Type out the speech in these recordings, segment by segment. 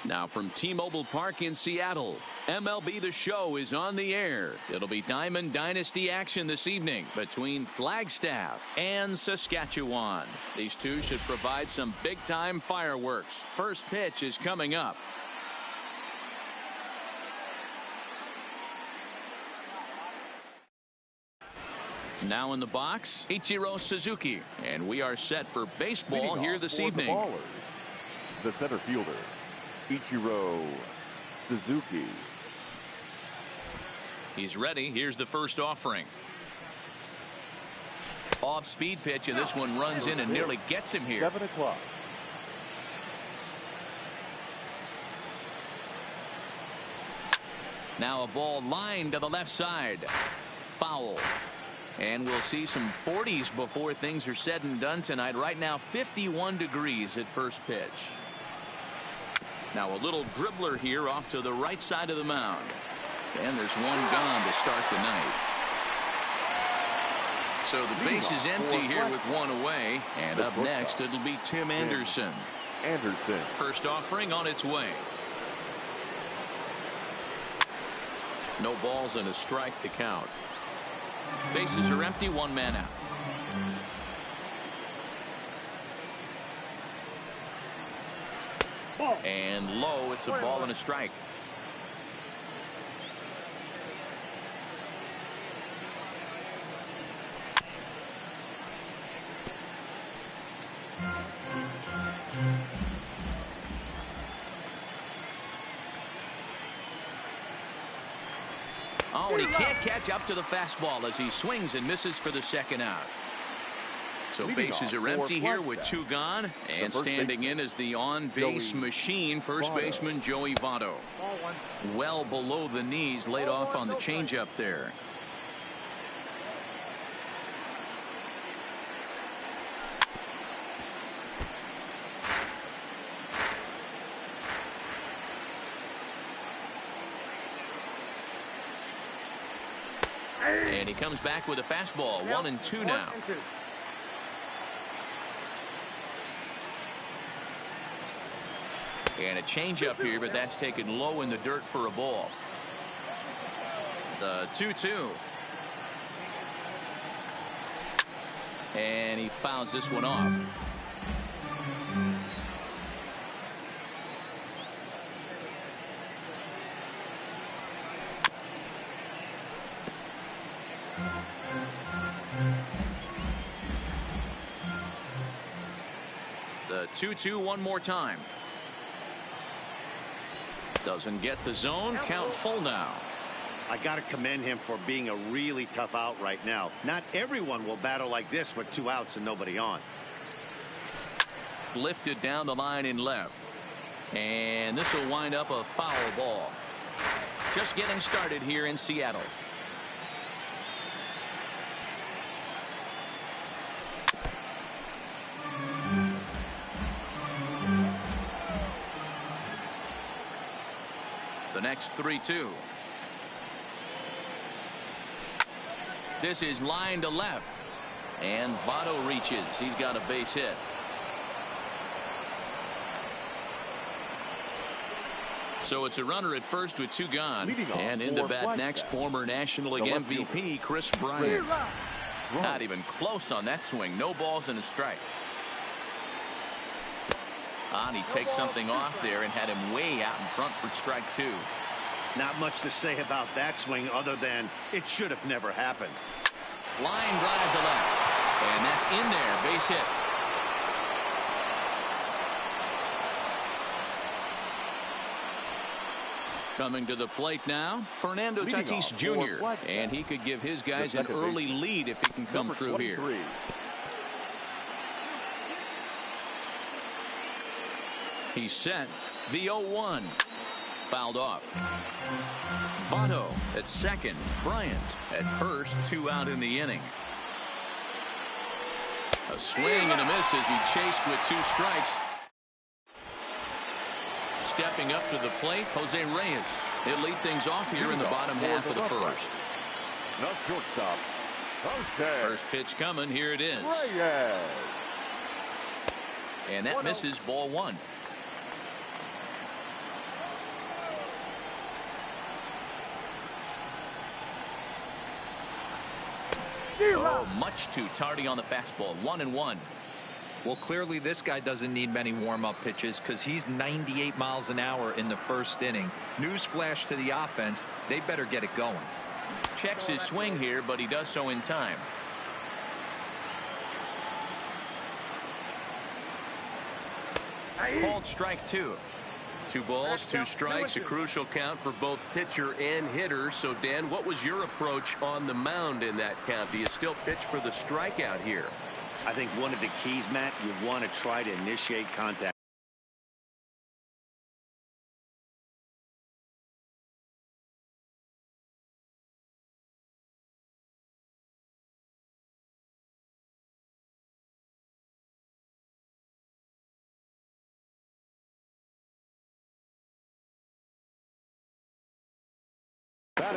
Now from T-Mobile Park in Seattle, MLB The Show is on the air. It'll be Diamond Dynasty action this evening between Flagstaff and Saskatchewan. These two should provide some big-time fireworks. First pitch is coming up. Now in the box, Ichiro Suzuki. And we are set for baseball here this evening. The center fielder, Ichiro Suzuki. He's ready. Here's the first offering. Off-speed pitch, and this one runs in and nearly gets him here. 7 o'clock. Now a ball lined to the left side. Foul. And we'll see some 40s before things are said and done tonight. Right now 51 degrees at first pitch. Now a little dribbler here off to the right side of the mound. And there's one gone to start the night. So the base is empty here with one away. And up next it'll be Tim Anderson. First offering on its way. No balls and a strike to count. Bases are empty, one man out. And low, it's a ball and a strike. Oh, and he can't catch up to the fastball as he swings and misses for the second out. So bases are empty here with two gone, and standing in is the on-base machine, first baseman Joey Votto. Well below the knees, laid off on the changeup there. And he comes back with a fastball. 1-2 now. And a changeup here, but that's taken low in the dirt for a ball. The 2-2. And he fouls this one off. The 2-2 one more time. Doesn't get the zone. Count full now. I got to commend him for being a really tough out right now. Not everyone will battle like this with 2 outs and nobody on. Lifted down the line in left. And this will wind up a foul ball. Just getting started here in Seattle. The next 3-2. This is line to left. And Votto reaches. He's got a base hit. So it's a runner at first with 2 gone. And into bat next, former National League MVP Chris Bryant. Not even close on that swing. No balls and a strike. And he takes something off there and had him way out in front for strike 2. Not much to say about that swing other than it should have never happened. Line drive to left. And that's in there. Base hit. Coming to the plate now, Fernando Tatis Jr. And he could give his guys an early lead if he can come through here. He's set. The 0-1. Fouled off. Votto at second. Bryant at first. 2 out in the inning. A swing and a miss as he chased with 2 strikes. Stepping up to the plate, Jose Reyes. He'll lead things off here in the bottom half of the first. No shortstop. First pitch coming. Here it is. And that misses ball 1. Oh, much too tardy on the fastball. 1-1. Well, clearly this guy doesn't need many warm-up pitches because he's 98 miles an hour in the first inning. Newsflash to the offense, they better get it going. Checks his swing here, but he does so in time. Called strike 2. 2 balls, 2 strikes, a crucial count for both pitcher and hitter. So, Dan, what was your approach on the mound in that count? Do you still pitch for the strikeout here? I think one of the keys, Matt, you want to try to initiate contact.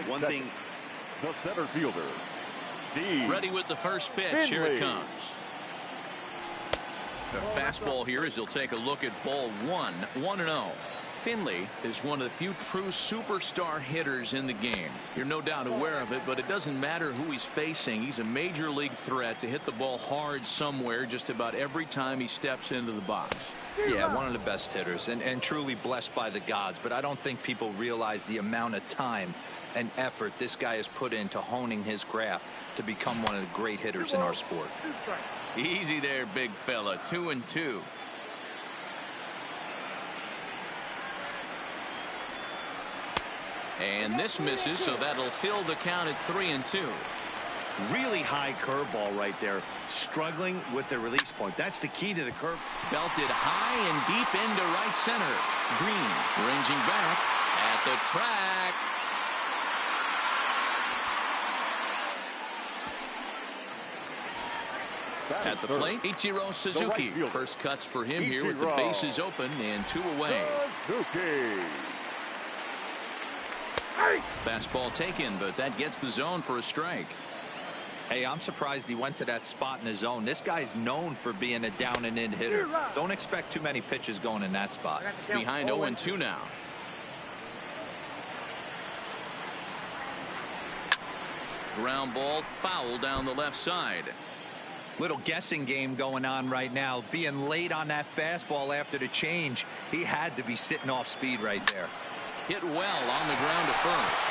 One thing. The center fielder, Steve. Ready with the first pitch. Finley. Here it comes. The fastball here as he'll take a look at ball 1. 1-0. Finley is one of the few true superstar hitters in the game. You're no doubt aware of it, but it doesn't matter who he's facing. He's a major league threat to hit the ball hard somewhere just about every time he steps into the box. Yeah, one of the best hitters and truly blessed by the gods. But I don't think people realize the amount of time and effort this guy has put into honing his craft to become one of the great hitters in our sport. Easy there, big fella. 2-2. And this misses, so that'll fill the count at 3-2. Really high curveball right there. Struggling with the release point. That's the key to the curve. Belted high and deep into right center. Green ranging back at the track. At the plate, Ichiro Suzuki. First cuts for him here with the bases open and 2 away. Suzuki. Fastball taken, but that gets the zone for a strike. Hey, I'm surprised he went to that spot in his zone. This guy's known for being a down and in hitter. Don't expect too many pitches going in that spot. Behind 0-2 now. Ground ball foul down the left side. Little guessing game going on right now. Being late on that fastball after the change. He had to be sitting off speed right there. Hit well on the ground to first.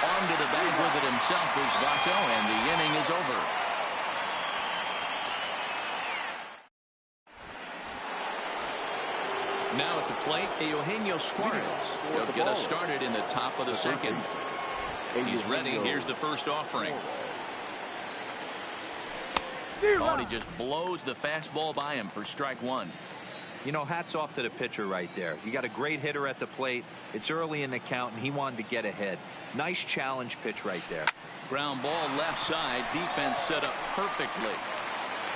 On to the bag with it himself is Vato, and the inning is over. Now at the plate, Eugenio Suarez. He'll get us started in the top of the second. He's ready. Here's the first offering. Oh, and he just blows the fastball by him for strike 1. You know, hats off to the pitcher right there. You got a great hitter at the plate. It's early in the count, and he wanted to get ahead. Nice challenge pitch right there. Ground ball left side. Defense set up perfectly.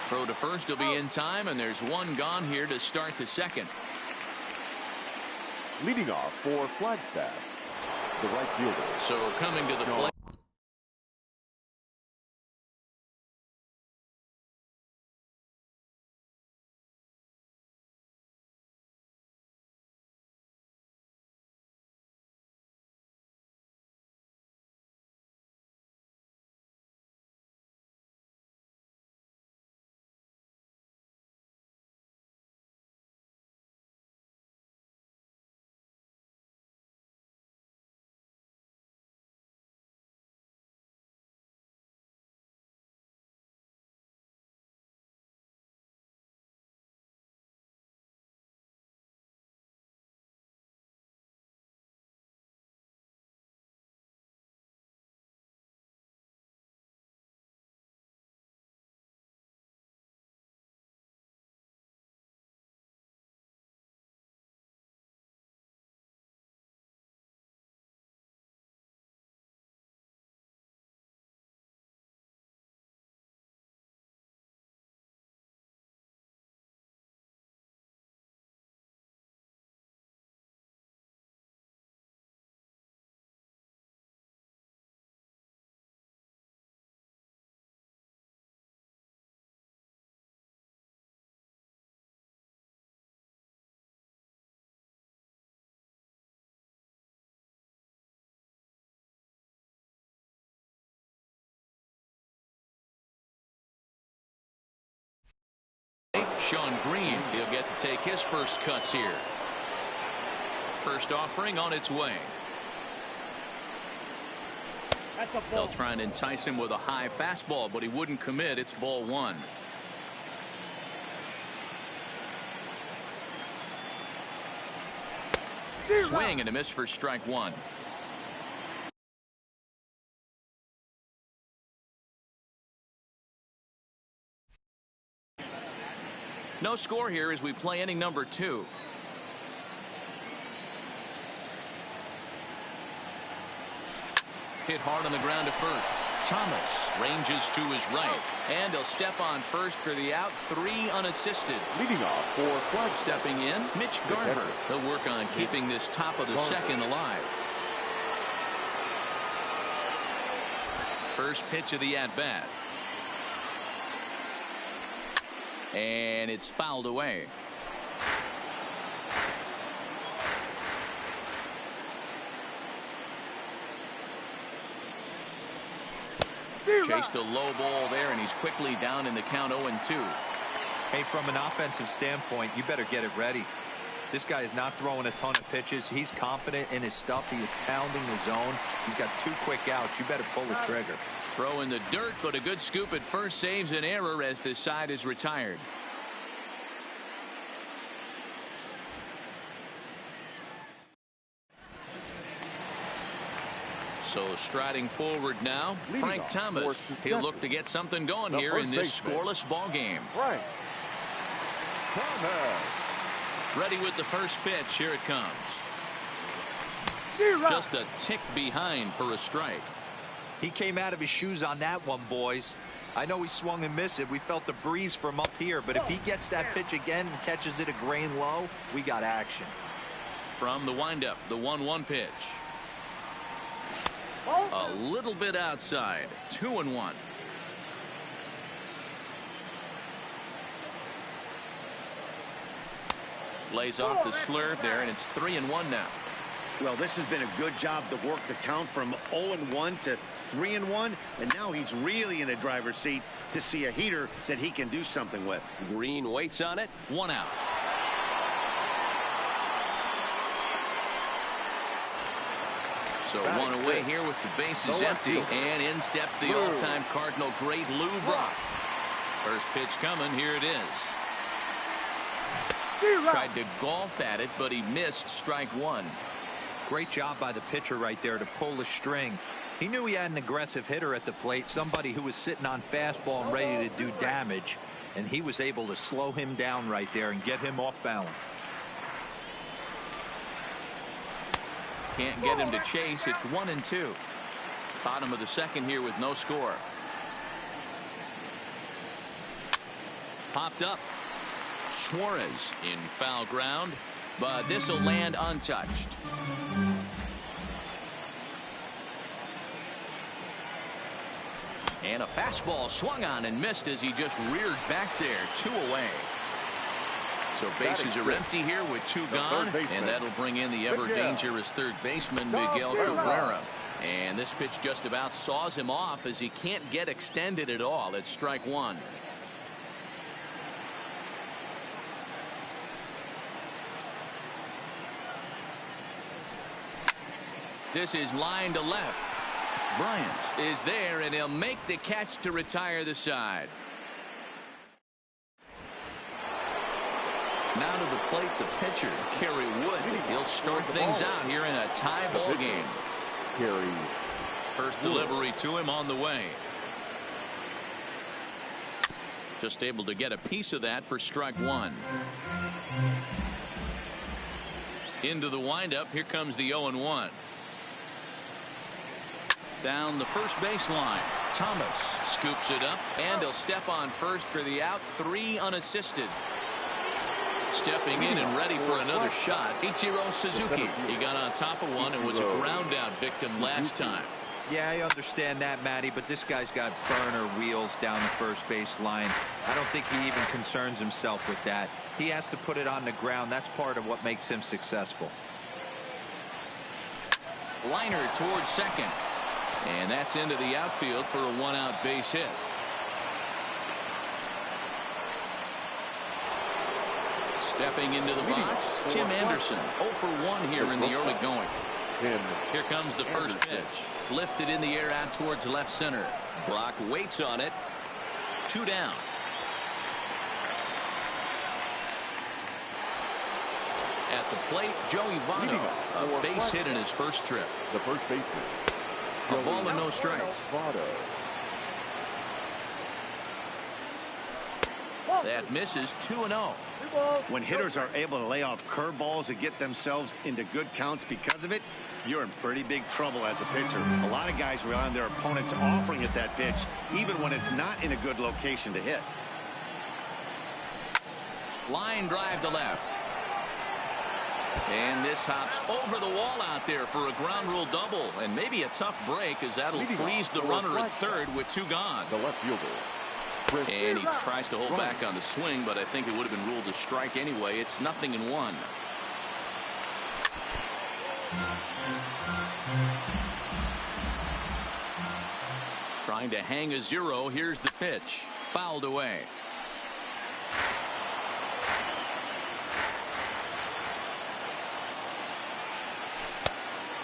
Throw to first will be in time, and there's one gone here to start the second. Leading off for Flagstaff, the right fielder. So coming to the plate. Sean Green, he'll get to take his first cuts here. First offering on its way. They'll try and entice him with a high fastball, but he wouldn't commit. It's ball one. Swing and a miss for strike one. No score here as we play inning number 2. Hit hard on the ground to first. Thomas ranges to his right, and he'll step on first for the out. 3 unassisted. Leading off for Flagstaff. Stepping in, Mitch Garver. He'll work on keeping this top of the second alive. First pitch of the at-bat. And it's fouled away. Chased a low ball there, and he's quickly down in the count 0-2. Hey, from an offensive standpoint, you better get it ready. This guy is not throwing a ton of pitches. He's confident in his stuff. He is pounding the zone. He's got 2 quick outs. You better pull the trigger. Throw in the dirt, but a good scoop at first saves an error as this side is retired. So striding forward now, Frank Thomas. He'll look to get something going here in this scoreless ball game. Frank Thomas. Ready with the first pitch. Here it comes. Just a tick behind for a strike. He came out of his shoes on that one, boys. I know he swung and missed it. We felt the breeze from up here, but if he gets that pitch again and catches it a grain low, we got action. From the windup, the 1-1 pitch. A little bit outside. 2-1. Lays off the slurve there, and it's 3-1 now. Well, this has been a good job to work the count from 0-1 to 3-1, and now he's really in the driver's seat to see a heater that he can do something with. Green waits on it. 1 out. So 1 away here with the bases empty, and in steps the all-time Cardinal great Lou Brock. First pitch coming. Here it is. Tried to golf at it, but he missed strike 1. Great job by the pitcher right there to pull the string. He knew he had an aggressive hitter at the plate, somebody who was sitting on fastball and ready to do damage, and he was able to slow him down right there and get him off balance. Can't get him to chase. It's 1-2. Bottom of the second here with no score. Popped up. Suarez in foul ground, but this will land untouched. And a fastball swung on and missed as he just reared back there. 2 away. So bases are empty here with 2 gone, and that'll bring in the ever-dangerous third baseman, Miguel Cabrera. And this pitch just about saws him off as he can't get extended at all. It's strike 1. This is line to left. Bryant is there, and he'll make the catch to retire the side. Now to the plate, the pitcher, Kerry Wood. He'll start things out here in a tie ball game. Kerry. First delivery to him on the way. Just able to get a piece of that for strike 1. Into the windup. Here comes the 0-1. Down the first baseline. Thomas scoops it up, and he'll step on first for the out. 3 unassisted. Stepping in and ready for another shot, Ichiro Suzuki. He got on top of one and was a ground out victim last time. Yeah, I understand that, Matty, but this guy's got burner wheels down the first base line. I don't think he even concerns himself with that. He has to put it on the ground. That's part of what makes him successful. Liner towards second. And that's into the outfield for a 1-out base hit. Stepping into the box, Tim Anderson. 0 for 1 here in the early going. Here comes the first pitch. Lifted in the air out towards left center. Brock waits on it. 2 down. At the plate, Joey Votto. A base hit in his first trip. The first baseman. A ball and no strikes. That misses. 2-0. When hitters are able to lay off curveballs and get themselves into good counts because of it, you're in pretty big trouble as a pitcher. A lot of guys rely on their opponents offering at that pitch, even when it's not in a good location to hit. Line drive to left. And this hops over the wall out there for a ground rule double. And maybe a tough break, as that'll freeze the runner at third with 2 gone. The left fielder. And he tries to hold back on the swing, but I think it would have been ruled a strike anyway. It's 0-1. Trying to hang a 0. Here's the pitch. Fouled away.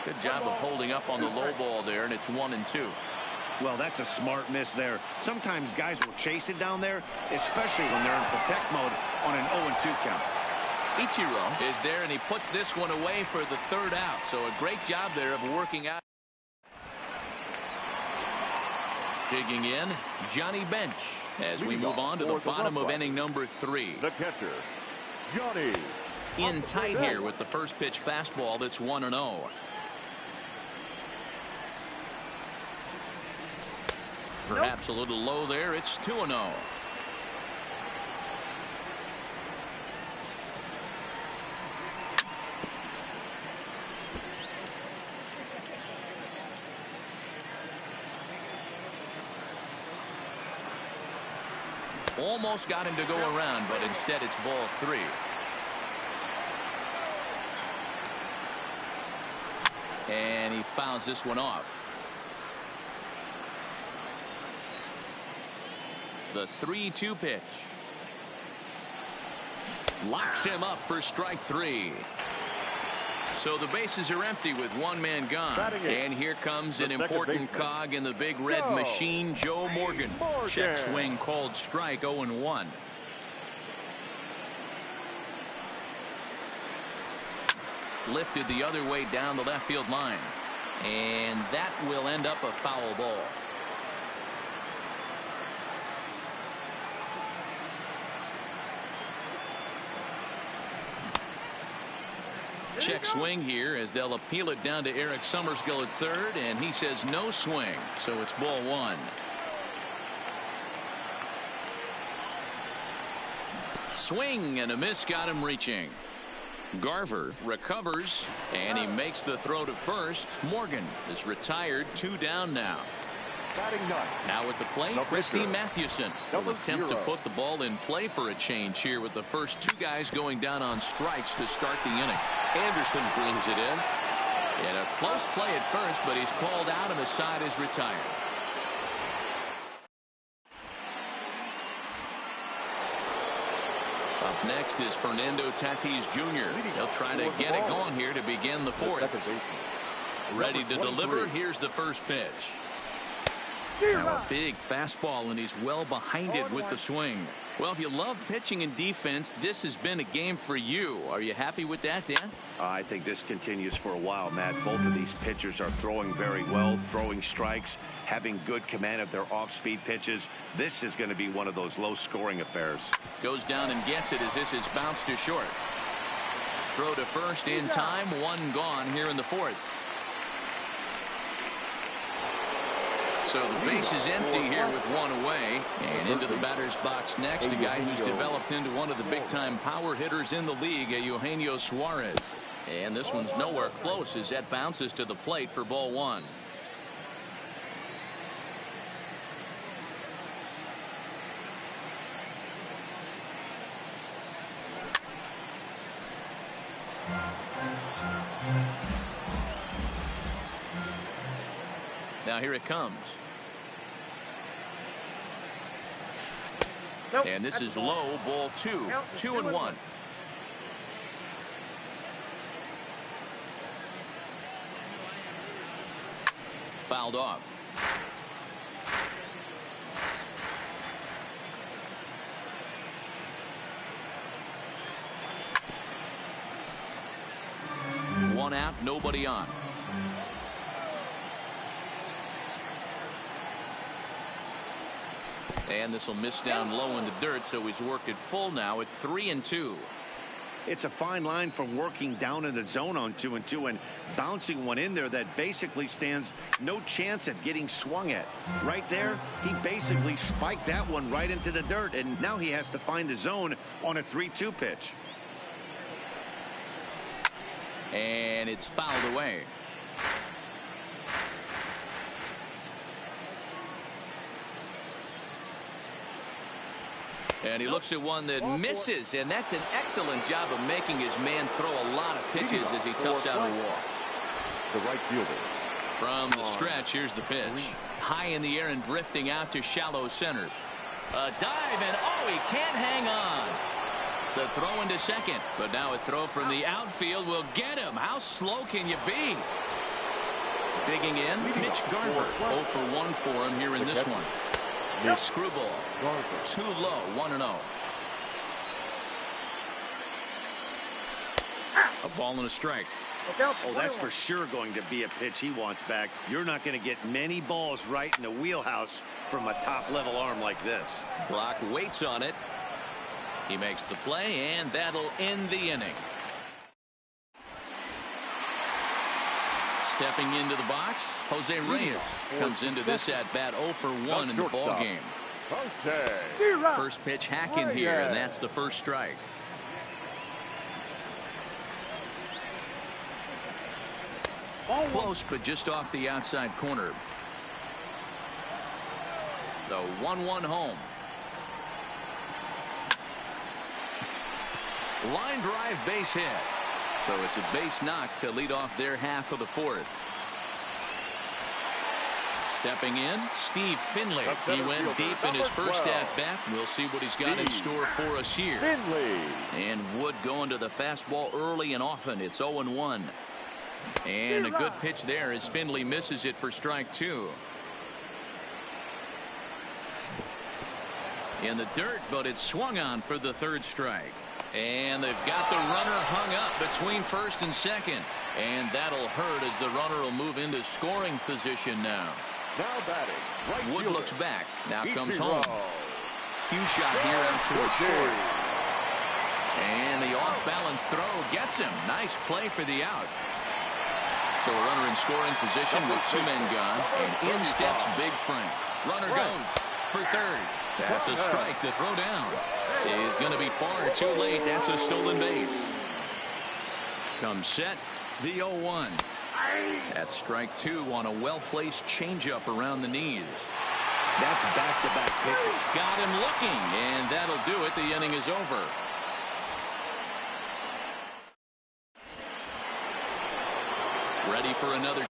Good job of holding up on the low ball there, and it's 1-2. Well, that's a smart miss there. Sometimes guys will chase it down there, especially when they're in protect mode on an 0-2 count. Ichiro is there, and he puts this one away for the 3rd out. So a great job there of working out. Digging in, Johnny Bench, as we move on to the bottom of inning number 3. The catcher, Johnny. In tight here with the first pitch fastball that's 1-0. Perhaps a little low there. It's 2-0. Almost got him to go around, but instead it's ball 3. And he fouls this one off. The 3-2 pitch. Locks him up for strike 3. So the bases are empty with 1 man gone. And here comes an important cog in the big red machine, Joe Morgan. Check swing called strike. 0-1. Lifted the other way down the left field line. And that will end up a foul ball. Check swing here as they'll appeal it down to Eric Summerskill at third, and he says no swing, so it's ball 1. Swing and a miss got him reaching. Garver recovers, and he makes the throw to first. Morgan is retired. 2 down now. Now at the plate, Christy Mathewson will attempt to put the ball in play for a change here with the first 2 guys going down on strikes to start the inning. Anderson brings it in. And a close play at first, but he's called out and the side is retired. Up next is Fernando Tatis Jr. He'll try to get it going here to begin the 4th. Ready to deliver. Here's the first pitch. Now a big fastball, and he's well behind it with the swing. Well, if you love pitching and defense, this has been a game for you. Are you happy with that, Dan? I think this continues for a while, Matt. Both of these pitchers are throwing very well, throwing strikes, having good command of their off-speed pitches. This is going to be one of those low-scoring affairs. Goes down and gets it as this is bounced to short. Throw to first in time. 1 gone here in the 4th. So the base is empty here with 1 away. And into the batter's box next, a guy who's developed into one of the big-time power hitters in the league, Eugenio Suarez. And this one's nowhere close as that bounces to the plate for ball 1. Now here it comes. And this is low, ball 2. 2-1. fouled off. One out, nobody on. And this will miss down low in the dirt, so he's worked it full now at 3-2. It's a fine line from working down in the zone on 2-2 and bouncing one in there that basically stands no chance at getting swung at. Right there, he basically spiked that one right into the dirt, and now he has to find the zone on a 3-2 pitch. And it's fouled away. And he looks at one that misses, and that's an excellent job of making his man throw a lot of pitches as he toughs out a walk. The right fielder. From the stretch, here's the pitch. High in the air and drifting out to shallow center. A dive, and oh, he can't hang on. The throw into second, but now a throw from the outfield will get him. How slow can you be? Digging in, Mitch Garver. 0 for 1 for him here in this one. The screwball. Too low, 1-0. A ball and a strike. Oh, that's for sure going to be a pitch he wants back. You're not going to get many balls right in the wheelhouse from a top-level arm like this. Brock waits on it. He makes the play, and that'll end the inning. Stepping into the box, Jose Reyes comes into this at-bat 0 for 1 in the ball game. First pitch hack in here, and that's the first strike. Close, but just off the outside corner. The 1-1 home. Line drive base hit. So it's a base knock to lead off their half of the fourth. Stepping in, Steve Finley. He went deep in his first at-bat. We'll see what he's got in store for us here. And Wood going to the fastball early and often. It's 0-1. And a good pitch there as Finley misses it for strike 2. In the dirt, but it's swung on for the third strike. And they've got the runner hung up between first and second. And that'll hurt as the runner will move into scoring position now. Now batting. Right Wood fielder. looks back. Now comes Ichiro. home. Cue shot here out towards short. And the off-balance throw gets him. Nice play for the out. So a runner in scoring position with 2 men gone. And in steps Big Frank. Runner goes for third. That's a strike. The throw down is going to be far too late. That's a stolen base. Comes set. The 0-1. That's strike 2 on a well-placed changeup around the knees. That's back-to-back pitches. Got him looking, and that'll do it. The inning is over. Ready for another.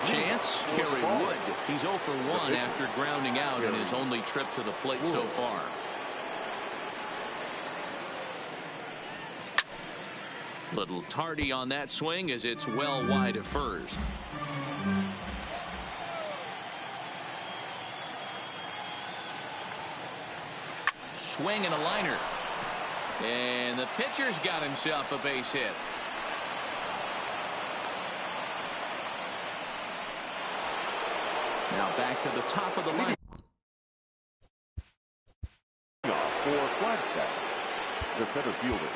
Chance, Kerry Wood. He's 0 for 1 after grounding out in his only trip to the plate so far. Little tardy on that swing as it's well wide of first. Swing and a liner. And the pitcher's got himself a base hit. Now back to the top of the line. For Flagstaff, the center fielder,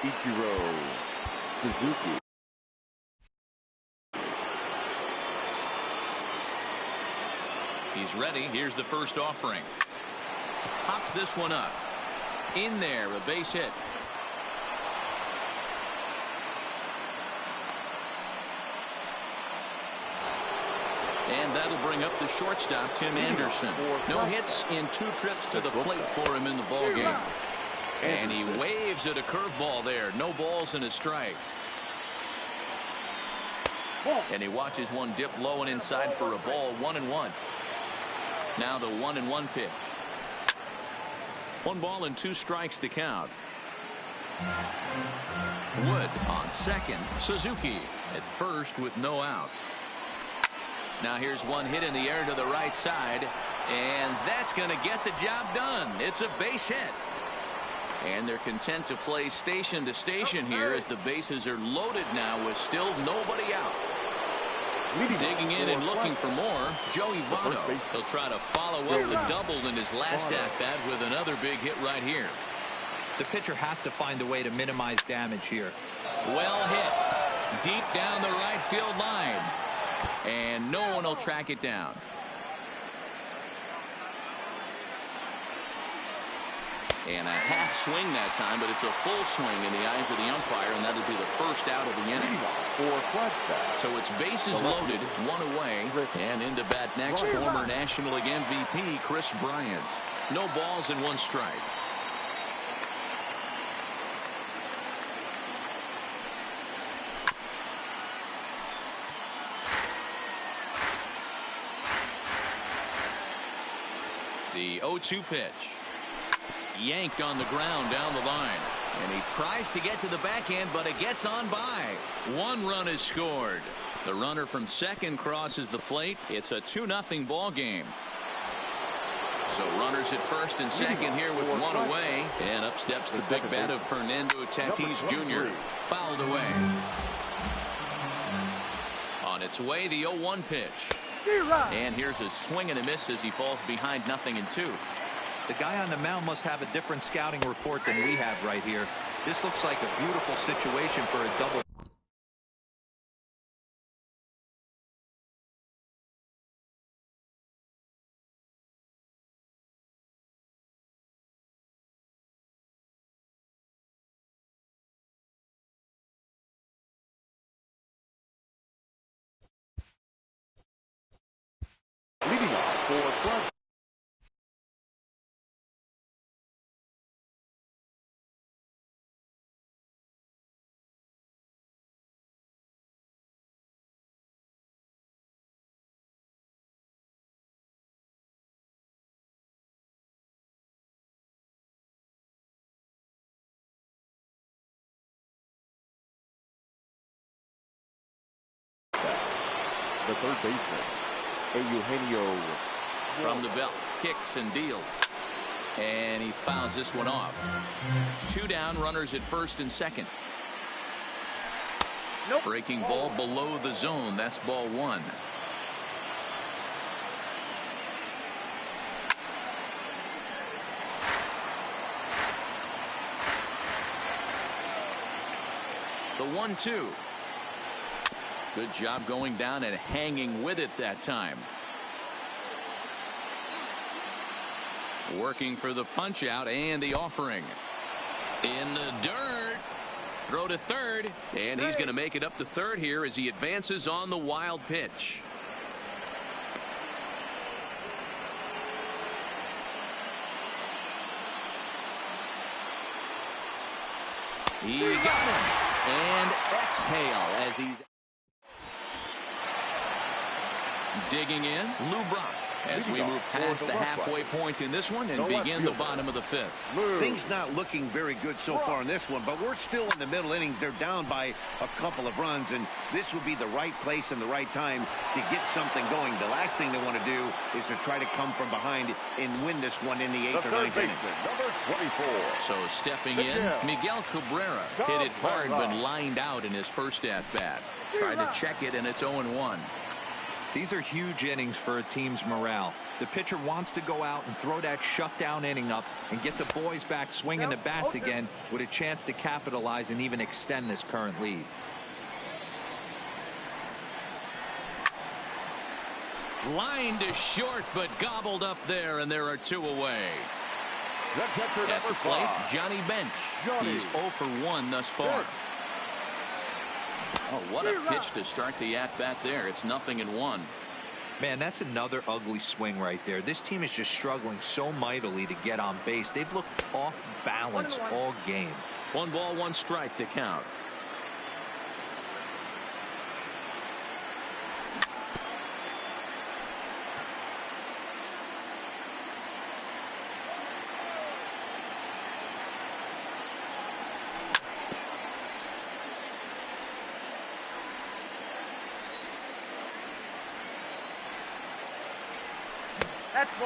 Ichiro Suzuki. He's ready. Here's the first offering. Pops this one up. In there, a base hit. And that'll bring up the shortstop, Tim Anderson. No hits in 2 trips to the plate for him in the ballgame. And he waves at a curveball there. No balls and a strike. And he watches one dip low and inside for a ball. 1-1. Now the 1-1 pitch. 1 ball and 2 strikes to count. Wood on second. Suzuki at first with no outs. Now here's one hit in the air to the right side, and that's going to get the job done. It's a base hit. And they're content to play station to station here as the bases are loaded now with still nobody out. Digging in and looking for more, Joey Votto. He'll try to follow up the double in his last at-bat with another big hit right here. The pitcher has to find a way to minimize damage here. Well hit. Deep down the right field line. And no one will track it down. And a half swing that time, but it's a full swing in the eyes of the umpire, and that'll be the first out of the inning. So it's bases loaded, 1 away, and into bat next, former National League MVP Chris Bryant. No balls and 1 strike. The 0-2 pitch. Yanked on the ground down the line. And he tries to get to the backhand, but it gets on by. 1 run is scored. The runner from second crosses the plate. It's a 2-0 ball game. So runners at first and second here with 1 away. And up steps the big bat of Fernando Tatis Jr. Fouled away. On its way, the 0-1 pitch. And here's a swing and a miss as he falls behind 0-2. The guy on the mound must have a different scouting report than we have right here. This looks like a beautiful situation for a double. Leading off for Flagstaff. The third baseman, Eugenio. From the belt, kicks and deals. And he fouls this one off. 2 down, runners at first and second. Breaking ball below the zone. That's ball 1. The 1-2. Good job going down and hanging with it that time. Working for the punch out and the offering. In the dirt. Throw to third. And he's going to make it up to third here as he advances on the wild pitch. He got him. And exhale as he's digging in. Lou Brock. as we move past the halfway point in this one and begin the bottom of the fifth. Things not looking very good so far in this one, but we're still in the middle innings. They're down by a couple of runs, and this would be the right place and the right time to get something going. The last thing they want to do is to try to come from behind and win this one in the 8th or 9th inning. Number 24. So stepping in, Miguel Cabrera hit it hard but lined out in his first at-bat. Tried to check it, and it's 0-1. These are huge innings for a team's morale. The pitcher wants to go out and throw that shutdown inning up and get the boys back swinging the bats again with a chance to capitalize and even extend this current lead. Lined to short, but gobbled up there, and there are 2 away. At the plate, Johnny Bench. He's 0 for 1 thus far. Oh, what a pitch to start the at-bat there. It's 0-1. Man, that's another ugly swing right there. This team is just struggling so mightily to get on base. They've looked off balance all game. 1 ball, 1 strike to count.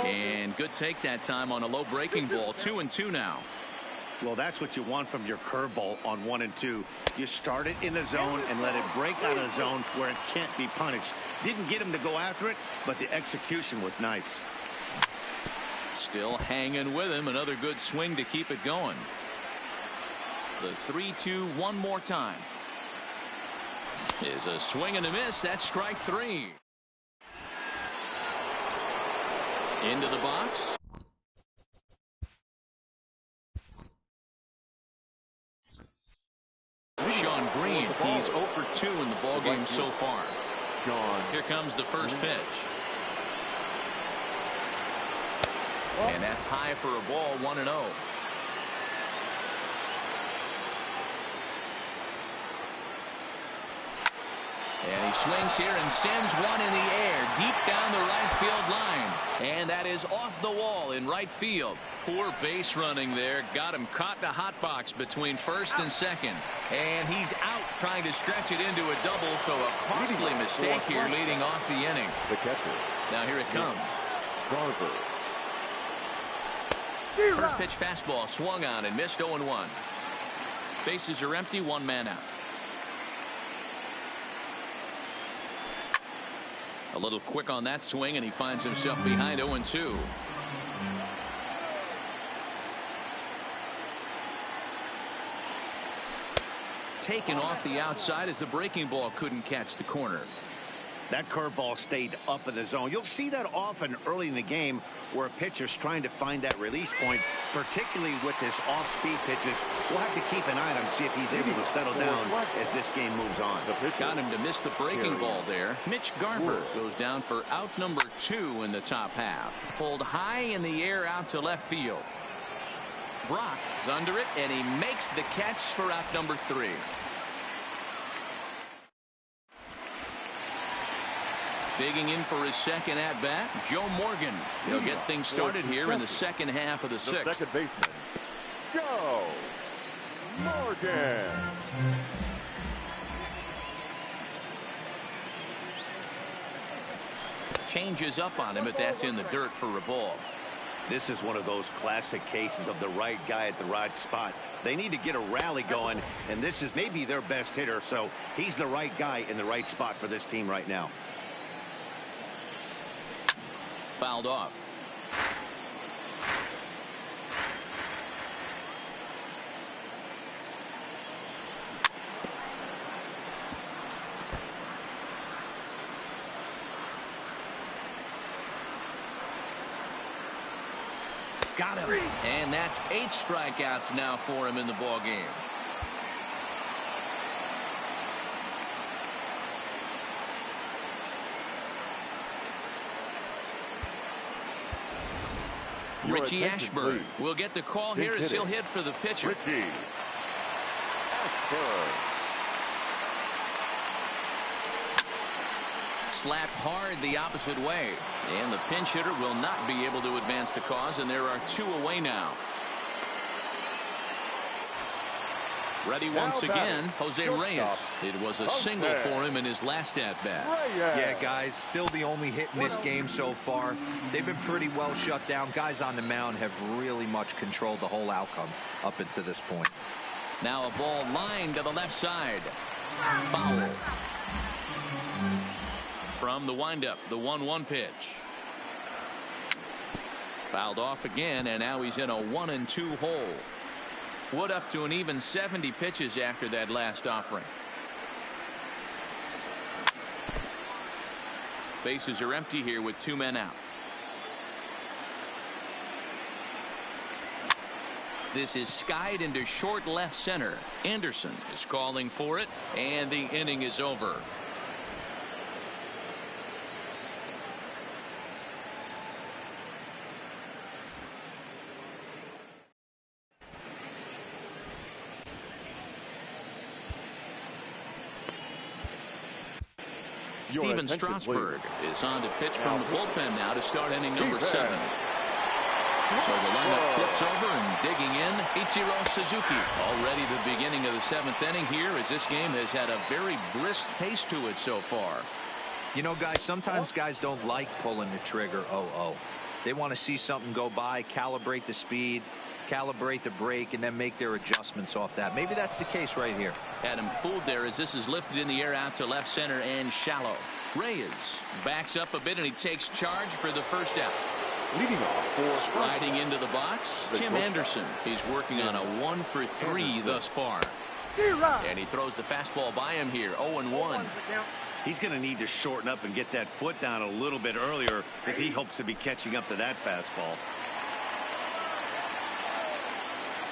And good take that time on a low breaking ball. 2-2 now. Well, that's what you want from your curveball on 1 and 2. You start it in the zone and let it break out of the zone where it can't be punished. Didn't get him to go after it, but the execution was nice. Still hanging with him. Another good swing to keep it going. The 3-2 one more time. Is a swing and a miss. That's strike 3. Into the box. Sean Green, he's 0 for 2 in the ballgame so far. Here comes the first pitch. And that's high for a ball, 1-0. And he swings here and sends one in the air deep down the right field line. And that is off the wall in right field. Poor base running there. Got him caught in a hot box between first and second. And he's out trying to stretch it into a double. So a costly mistake here leading off the inning. The catcher. Now here it comes. Garver. First pitch fastball swung on and missed 0-1. Bases are empty. 1 man out. A little quick on that swing, and he finds himself behind 0-2. Taken off the outside as the breaking ball couldn't catch the corner. That curveball stayed up in the zone. You'll see that often early in the game where a pitcher's trying to find that release point, particularly with his off-speed pitches. We'll have to keep an eye on him, see if he's able to settle down as this game moves on. Got him to miss the breaking ball there. Mitch Garver goes down for out number 2 in the top half. Pulled high in the air out to left field. Brock is under it, and he makes the catch for out number 3. Digging in for his second at-bat, Joe Morgan. He'll get things started here in the second half of the 6th. The second baseman, Joe Morgan. Changes up on him, but that's in the dirt for a ball. This is one of those classic cases of the right guy at the right spot. They need to get a rally going, and this is maybe their best hitter, so he's the right guy in the right spot for this team right now. Fouled off. Got him. And that's 8 strikeouts now for him in the ball game. Richie Ashburn will get the call here as he'll hit for the pitcher. Richie Ashburn. slapped hard the opposite way. And the pinch hitter will not be able to advance the cause, and there are 2 away now. Ready once again, Jose Reyes. It was a single for him in his last at-bat. Yeah, guys, still the only hit in this game so far. They've been pretty well shut down. Guys on the mound have really much controlled the whole outcome up until this point. Now a ball lined to the left side. Foul. From the windup, the 1-1 pitch. Fouled off again, and now he's in a 1-2 hole. Wood up to an even 70 pitches after that last offering. Bases are empty here with 2 men out. This is skied into short left center. Anderson is calling for it, and the inning is over. Steven Strasburg is on to pitch from the bullpen now to start inning number 7. So the lineup flips over, and digging in, Ichiro Suzuki. Already the beginning of the 7th inning here, as this game has had a very brisk pace to it so far. You know, guys, sometimes guys don't like pulling the trigger 0-0. They want to see something go by, calibrate the speed, calibrate the brake, and then make their adjustments off that. Maybe that's the case right here. Had him fooled there as this is lifted in the air out to left center and shallow. Reyes backs up a bit, and he takes charge for the first out. Leading off for striding into the box, Tim Anderson. He's working on a 1-for-3 thus far. And he throws the fastball by him here, 0-1. He's going to need to shorten up and get that foot down a little bit earlier if he hopes to be catching up to that fastball.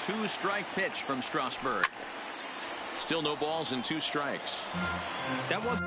2-strike pitch from Strasburg. Still no balls and 2 strikes. That was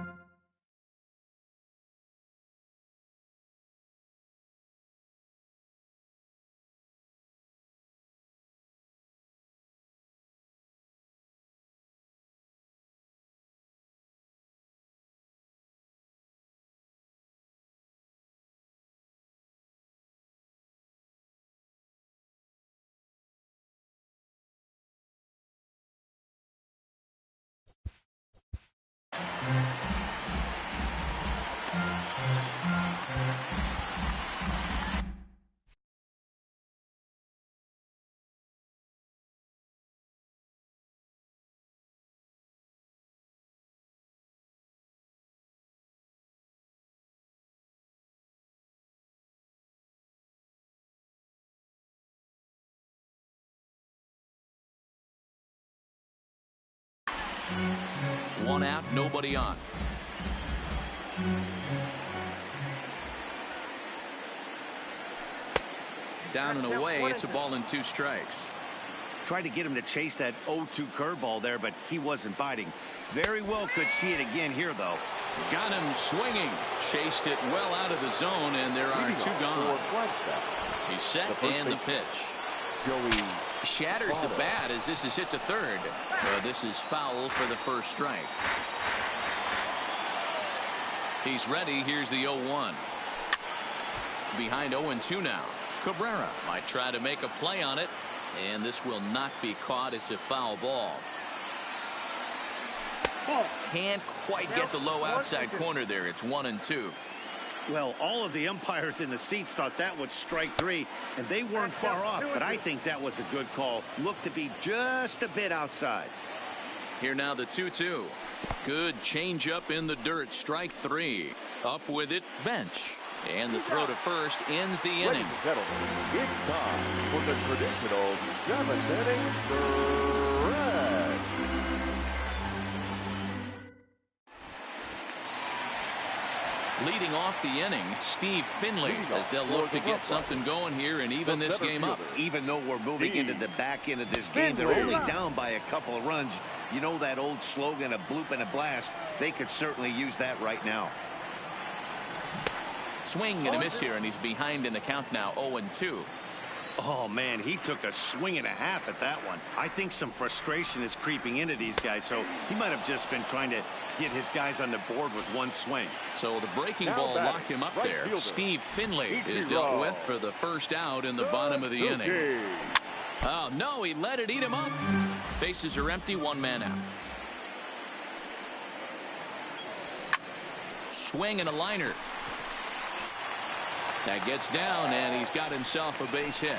one out, nobody on. Down and away, it's a ball and 2 strikes. Tried to get him to chase that 0-2 curveball there, but he wasn't biting. Very well could see it again here, though. Got him swinging. Chased it well out of the zone, and there are 2 gone. He's set, and the pitch. Joey shatters the bat as this is hit to third. This is foul for the first strike. He's ready. Here's the 0-1. Behind 0-2 now. Cabrera might try to make a play on it, and this will not be caught. It's a foul ball. Can't quite get the low outside corner there. It's 1-2. Well, all of the umpires in the seats thought that was strike 3, and they weren't far off, but I think that was a good call. Looked to be just a bit outside. Here now the 2-2. Good changeup in the dirt. Strike 3. Up with it, bench. And the throw to first ends the inning. It's time for the traditional 7th inning stretch. Leading off the inning, Steve Finley, as they'll look to get something going here and even this game up. Even though we're moving into the back end of this game, they're only down by a couple of runs. You know that old slogan, a bloop and a blast. They could certainly use that right now. Swing and a miss here, and he's behind in the count now, 0-2. Oh, man, he took a swing and a half at that one. I think some frustration is creeping into these guys, so he might have just been trying to get his guys on the board with one swing. So the breaking ball locked him up there. fielder, Steve Finley is dealt with for the first out in the bottom of the inning. Oh, no, he let it eat him up. Bases are empty, one man out. Swing and a liner. That gets down, and he's got himself a base hit.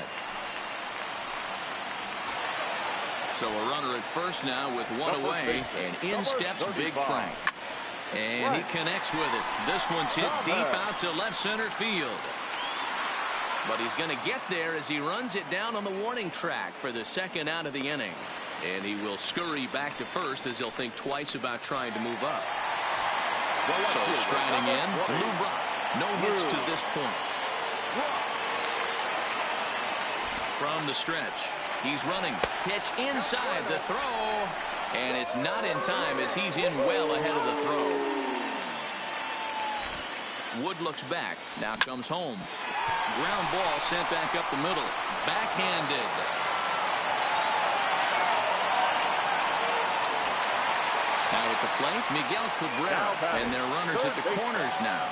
So a runner at first now with one away, and in steps Big Frank. And he connects with it. This one's hit deep out to left center field. But he's going to get there as he runs it down on the warning track for the second out of the inning. And he will scurry back to first as he'll think twice about trying to move up. So striding in, Lou Brock. No hits to this point. From the stretch, he's running. Pitch inside the throw. And it's not in time as he's in well ahead of the throw. Wood looks back. Now comes home. Ground ball sent back up the middle. Backhanded. Now at the plate, Miguel Cabrera. And their runners at the corners now.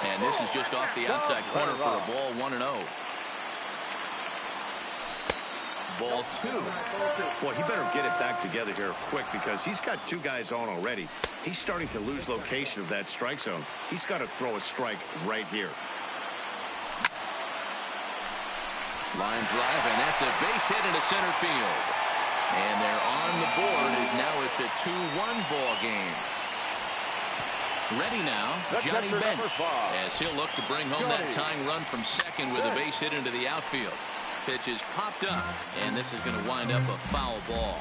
And this is just off the outside corner for a ball, 1-0. Ball 2. Boy, he better get it back together here quick because he's got two guys on already. He's starting to lose location of that strike zone. He's got to throw a strike right here. Line drive, and that's a base hit into center field. And they're on the board as now it's a 2-1 ball game. Ready now, Johnny Bench, as he'll look to bring home that tying run from second with a base hit into the outfield. Pitch is popped up, and this is going to wind up a foul ball.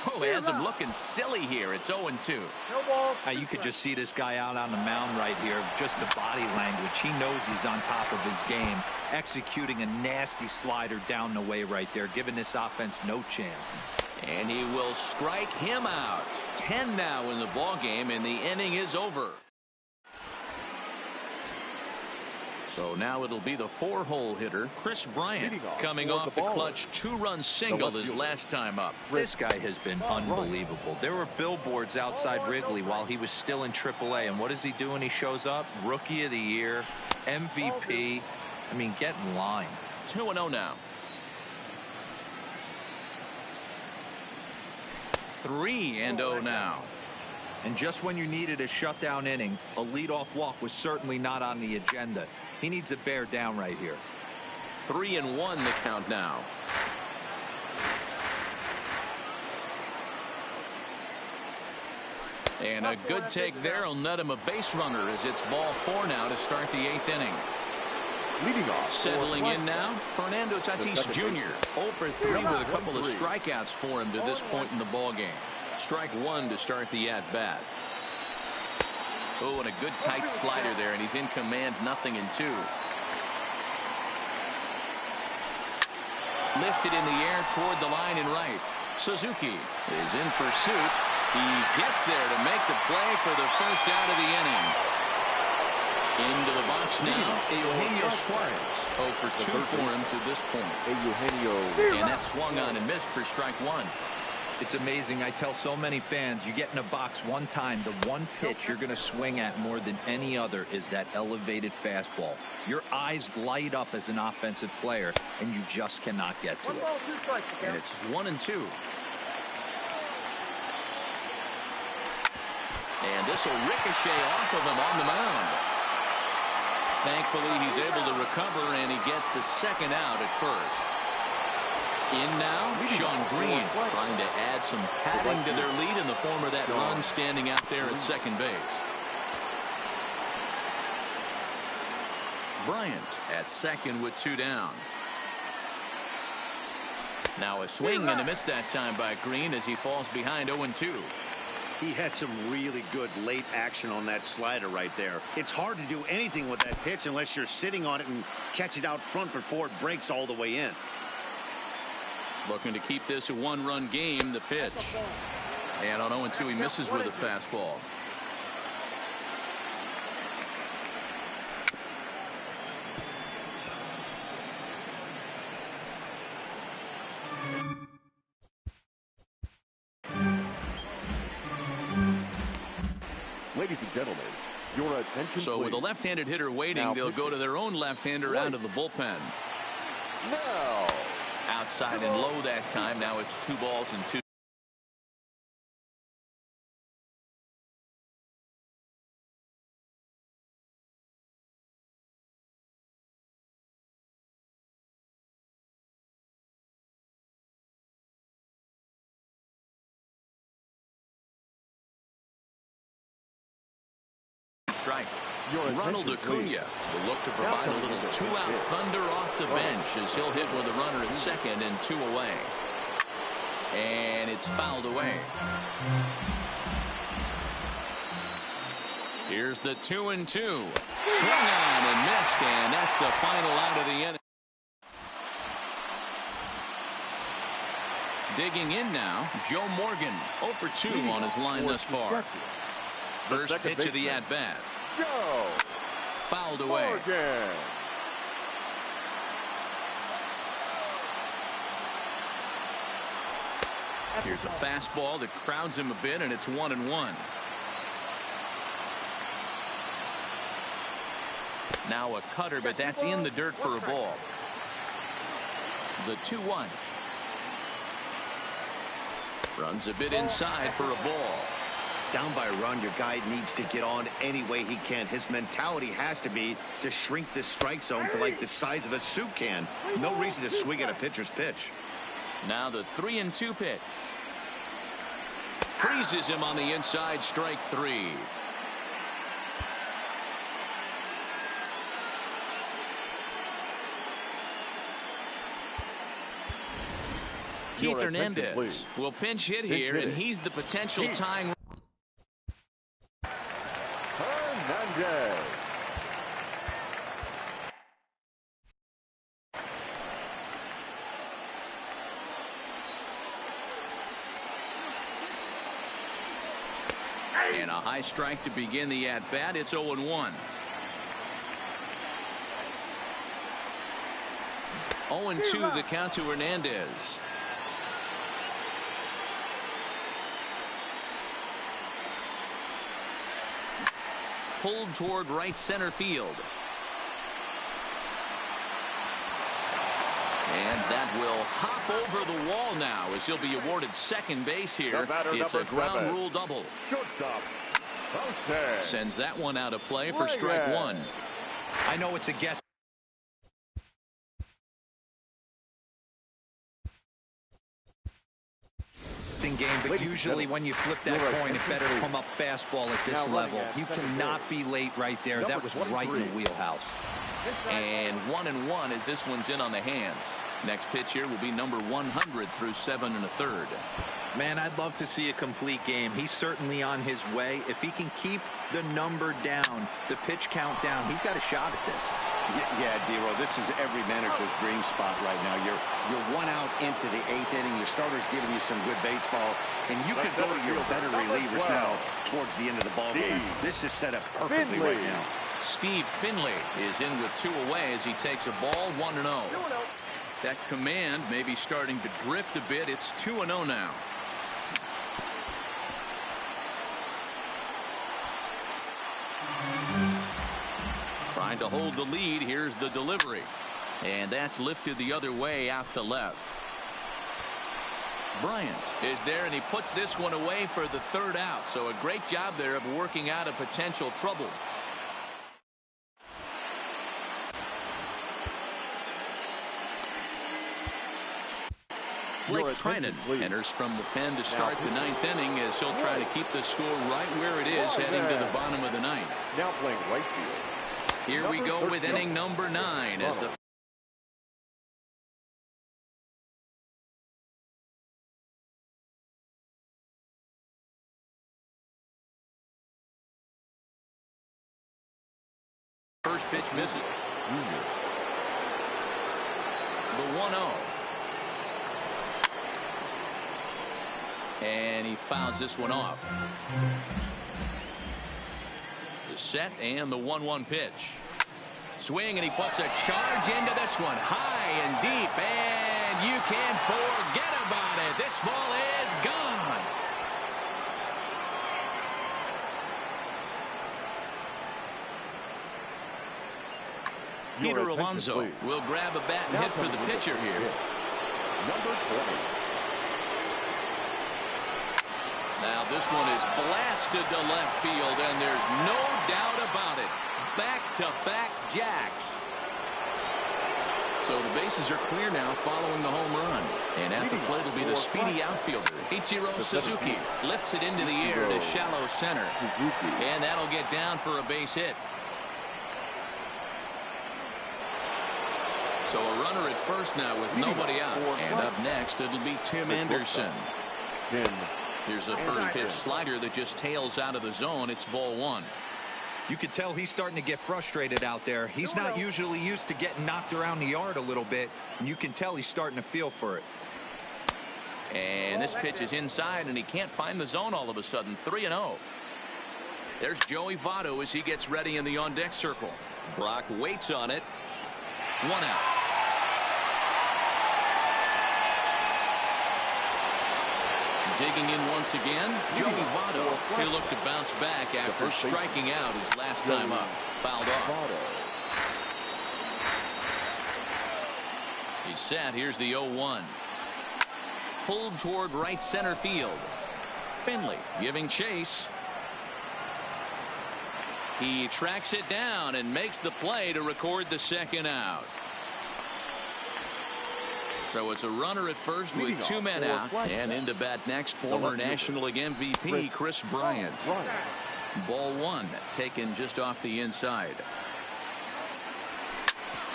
Oh, he has him looking silly here. It's 0-2. You could just see this guy out on the mound right here. Just the body language. He knows he's on top of his game. Executing a nasty slider down the way right there, giving this offense no chance. And he will strike him out. 10 now in the ball game, and the inning is over. So now it'll be the 4-hole hitter, Chris Bryant, coming off the clutch 2-run single his last time up. This guy has been unbelievable. There were billboards outside Wrigley while he was still in AAA, and what does he do when he shows up? Rookie of the Year, MVP. I mean, get in line. 2-0 now. 3-0 now. And just when you needed a shutdown inning, a leadoff walk was certainly not on the agenda. He needs to bear down right here. 3-1 the count now. And a good take there will net him a base runner as it's ball 4 now to start the 8th inning. Leading off. Settling in now, Fernando Tatis Jr. 0 for 3 with a couple of strikeouts for him to this point in the ball game. Strike 1 to start the at-bat. Oh, and a good tight slider there, and he's in command, 0-2. Lifted in the air toward the line and right. Suzuki is in pursuit. He gets there to make the play for the first out of the inning. Into the box now, Eugenio Suarez. 0 for 2 for him to this point. And that swung on and missed for strike 1. It's amazing. I tell so many fans, you get in a box one time, the one pitch you're going to swing at more than any other is that elevated fastball. Your eyes light up as an offensive player, and you just cannot get to it. And it's 1-2. And this will ricochet off of him on the mound. Thankfully, he's able to recover, and he gets the second out at first. In now, Sean Green trying to add some padding to their lead in the form of that run standing out there at second base. Bryant at second with 2 down. Now a swing and a miss that time by Green as he falls behind 0-2. He had some really good late action on that slider right there. It's hard to do anything with that pitch unless you're sitting on it and catch it out front before it breaks all the way in. Looking to keep this a 1-run game, the pitch. And on 0-2, he misses with a fastball. Ladies and gentlemen, your attention, So please. with a left-handed hitter waiting, Now they'll go to pitching. their own left-hander out of the bullpen. Now, Outside and low that time. Now it's 2 balls and 2. Strike. Ronald Acuna will look to provide a little 2-out thunder off the bench as he'll hit with a runner at second and 2 away. And it's fouled away. Here's the 2-2. Swung on and missed, and that's the final out of the inning. Digging in now, Joe Morgan, 0 for 2 on his line thus far. First pitch of the at-bat. Joe Fouled away. Morgan. Here's a fastball that crowds him a bit, and it's 1-1. Now a cutter, but that's in the dirt for a ball. The 2-1. Runs a bit inside for a ball. Down by a run, your guy needs to get on any way he can. His mentality has to be to shrink this strike zone to like the size of a soup can. No reason to swing at a pitcher's pitch. Now the 3-2 pitch. Freezes him on the inside, strike 3. Keith Hernandez will pinch hit here, and he's the potential tying. Hernandez. And a high strike to begin the at-bat. It's 0-1. 0-2 the count to Hernandez. Pulled toward right center field. And that will hop over the wall now as he'll be awarded second base here. It's a ground rule double. Shortstop. Sends that one out of play for strike 1. I know it's a guess. Game, but usually when you flip that coin, it better come up fastball at this level. You cannot be late right there. That was right in the wheelhouse. And 1-1 as this one's in on the hands. Next pitch here will be number 100 through 7 1/3. Man, I'd love to see a complete game. He's certainly on his way. If he can keep the number down, the pitch count down, he's got a shot at this. Yeah, D-Row, this is every manager's dream spot right now. You're 1 out into the 8th inning. Your starter's giving you some good baseball, and you could go to your better relievers now towards the end of the ball game. This is set up perfectly right now. Steve Finley is in with 2 away as he takes a ball. 1-0. That command may be starting to drift a bit. It's 2-0 now. Trying to hold the lead. Here's the delivery. And that's lifted the other way out to left. Bryant is there, and he puts this one away for the 3rd out. So a great job there of working out a potential trouble. Blake Trinan enters from the pen to start the 9th inning as he'll try to keep the score right where it is heading to the bottom of the 9th. Now playing right field. Here we go with inning number 9 as the first pitch misses. The 1-0. And he fouls this one off. The set and the 1-1 pitch. Swing, and he puts a charge into this one. High and deep, and you can't forget about it. This ball is gone. Peter Alonso will grab a bat and hit for the pitcher here. Number 20. Now this one is blasted to left field, and there's no doubt about it. Back-to-back jacks. So the bases are clear now following the home run. And at the plate will be the speedy outfielder, Ichiro Suzuki. Lifts it into the air to shallow center. And that'll get down for a base hit. So a runner at first now with nobody out. And up next, it'll be Tim Anderson. Here's a first pitch slider that just tails out of the zone. It's ball one. You could tell he's starting to get frustrated out there. He's not usually used to getting knocked around the yard a little bit, and you can tell he's starting to feel for it. And this pitch is inside, and he can't find the zone all of a sudden. 3-0. There's Joey Votto as he gets ready in the on-deck circle. Brock waits on it. 1 out. Digging in once again, Joey Votto. He looked to bounce back after striking out his last time up. Fouled off. He's set. Here's the 0-1. Pulled toward right center field. Finley giving chase. He tracks it down and makes the play to record the second out. So it's a runner at first with 2 men out. And into bat next, former National League MVP Chris Bryant. Ball one, taken just off the inside.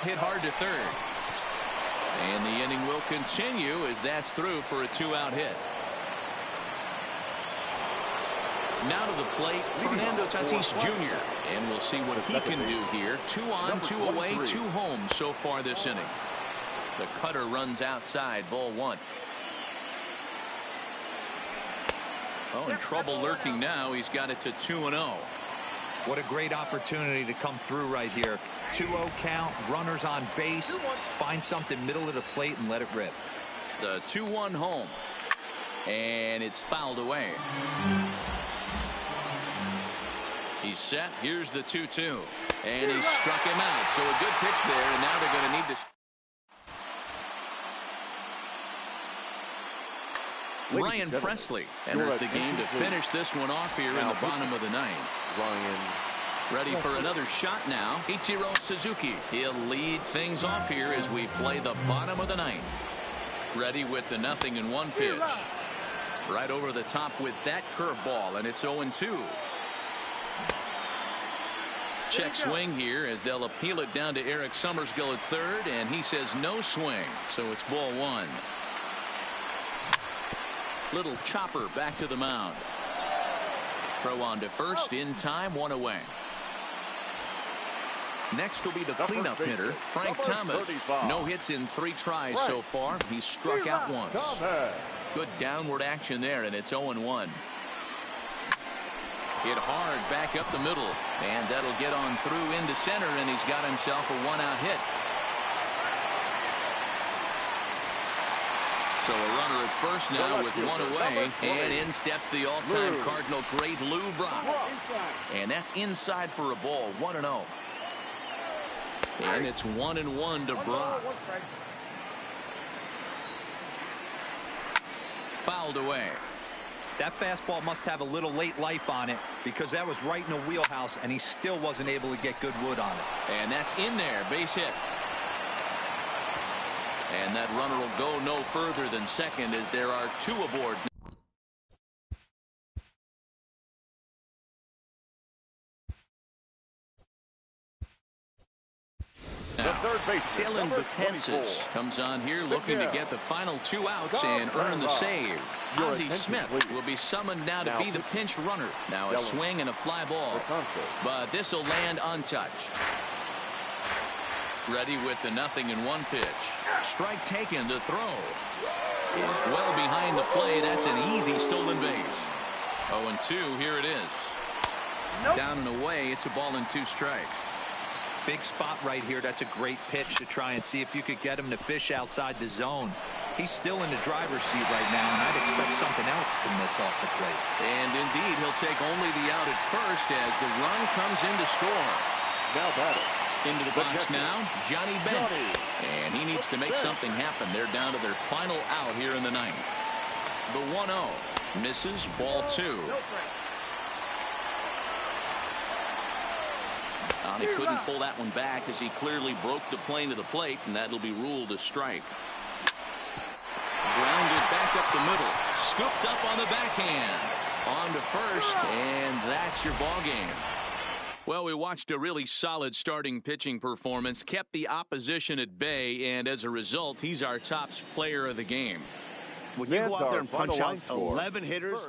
Hit hard to third. And the inning will continue as that's through for a 2-out hit. Now to the plate, Fernando Tatis Jr. And we'll see what he can do here. 2 on, 2 away, 2 home so far this inning. The cutter runs outside, ball one. Oh, and trouble lurking now. He's got it to 2-0. What a great opportunity to come through right here. 2-0 count, runners on base. Find something middle of the plate and let it rip. The 2-1 home. And it's fouled away. He's set. Here's the 2-2. And he struck him out. So a good pitch there, and now they're going to need to... Ryan Presley enters the game to finish this one off here in the bottom of the ninth. Ready for another shot now. Ichiro Suzuki. He'll lead things off here as we play the bottom of the ninth. Ready with the 0-1 pitch. Right over the top with that curveball, and it's 0-2. Check swing here as they'll appeal it down to Eric Summersgill at third, and he says no swing, so it's ball one. Little chopper back to the mound. Throw on to first in time, 1 away. Next will be the cleanup hitter, Frank Thomas. No hits in 3 tries so far. He's struck out once. Good downward action there, and it's 0-1. Hit hard back up the middle, and that'll get on through into center, and he's got himself a 1-out hit. So a runner at first now with 1 away, and in steps the all-time Cardinal great Lou Brock. And that's inside for a ball, 1-0. And it's 1-1 to Brock. Fouled away. That fastball must have a little late life on it, because that was right in the wheelhouse, and he still wasn't able to get good wood on it. And that's in there, base hit. And that runner will go no further than second as there are 2 aboard. Dylan Betances comes on here looking to get the final 2 outs and earn the save. Ozzie Smith will be summoned now to be the pinch runner. Now a swing and a fly ball, but this will land untouched. Ready with the 0-1 pitch. Strike taken to throw. Is well behind the play. That's an easy stolen base. 0-2. Here it is. Down and away. It's a ball and 2 strikes. Big spot right here. That's a great pitch to try and see if you could get him to fish outside the zone. He's still in the driver's seat right now, and I'd expect something else to miss off the plate. And indeed, he'll take only the out at first as the run comes in to score. Now batting, Into the box now, Johnny Bench. And he needs to make something happen. They're down to their final out here in the ninth. The 1-0 misses, ball 2. He couldn't pull that one back as he clearly broke the plane to the plate, and that'll be ruled a strike. Grounded back up the middle. Scooped up on the backhand. On to first, and that's your ball game. Well, we watched a really solid starting pitching performance, kept the opposition at bay, and as a result, he's our top player of the game. When you go out there and punch out 11 hitters,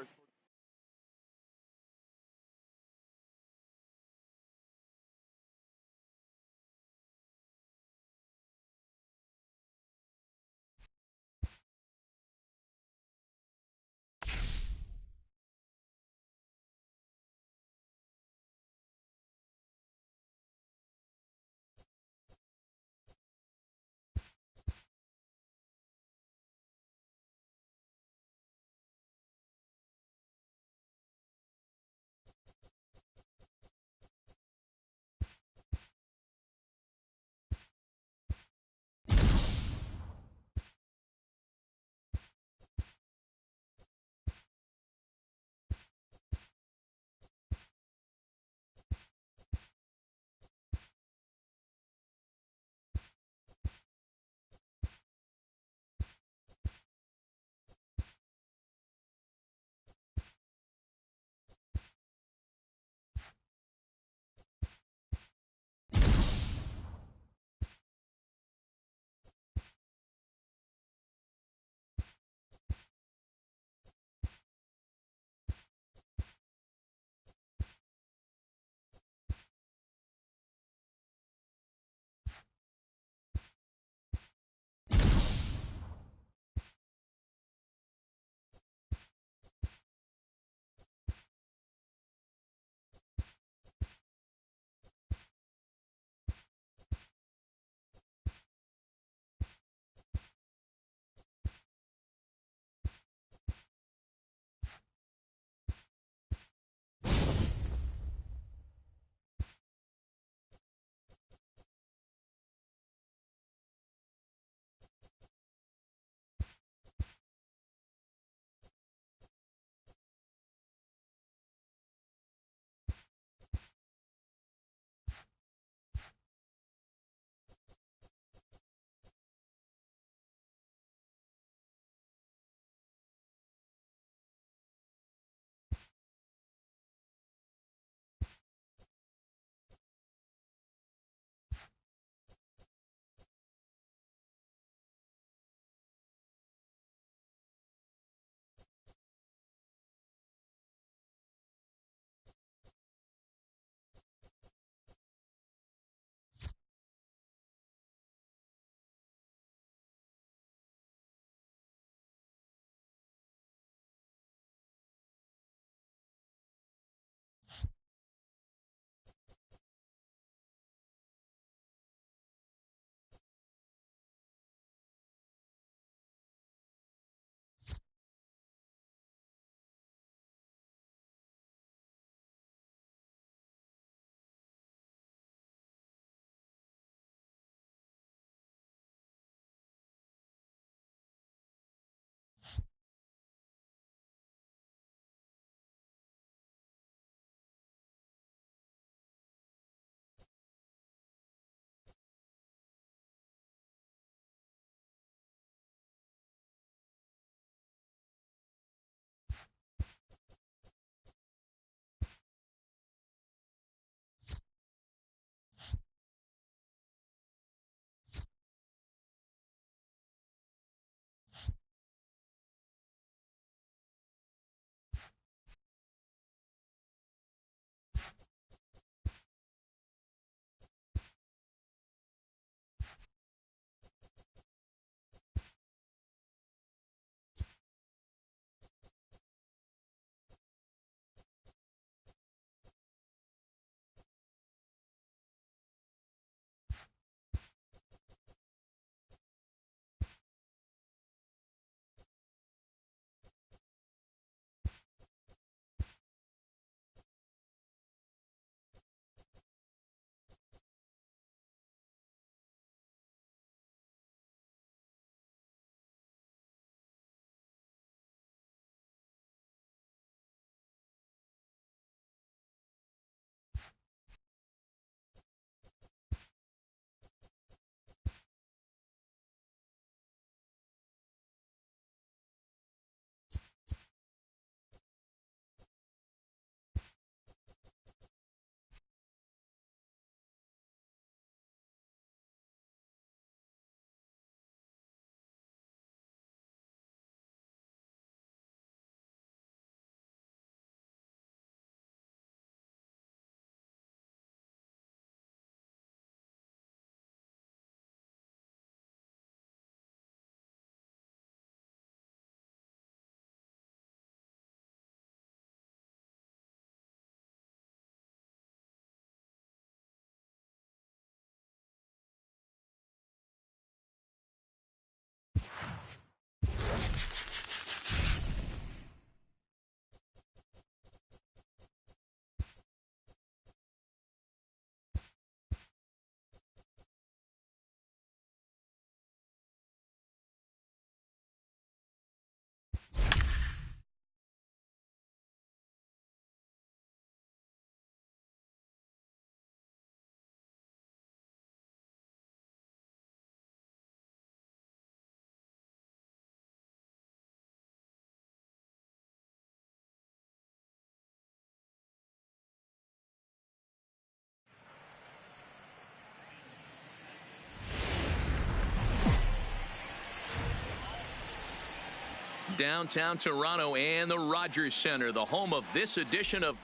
downtown Toronto and the Rogers Center, the home of this edition of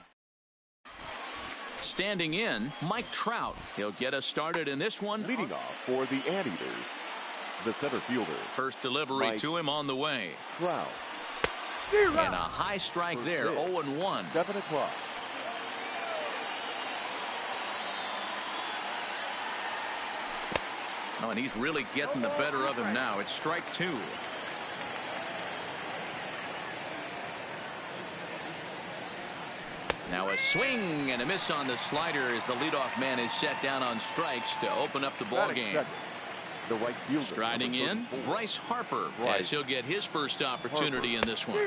Standing In, Mike Trout. He'll get us started in this one. Leading off for the Anteaters, the center fielder. First delivery Mike to him on the way. Trout. And a high strike there, 0-1. 7 o'clock. Oh, and he's really getting the better of him now. It's strike 2. Now a swing and a miss on the slider as the leadoff man is set down on strikes to open up the ball game. The right fielder. Striding in, Bryce Harper, as he'll get his first opportunity in this one.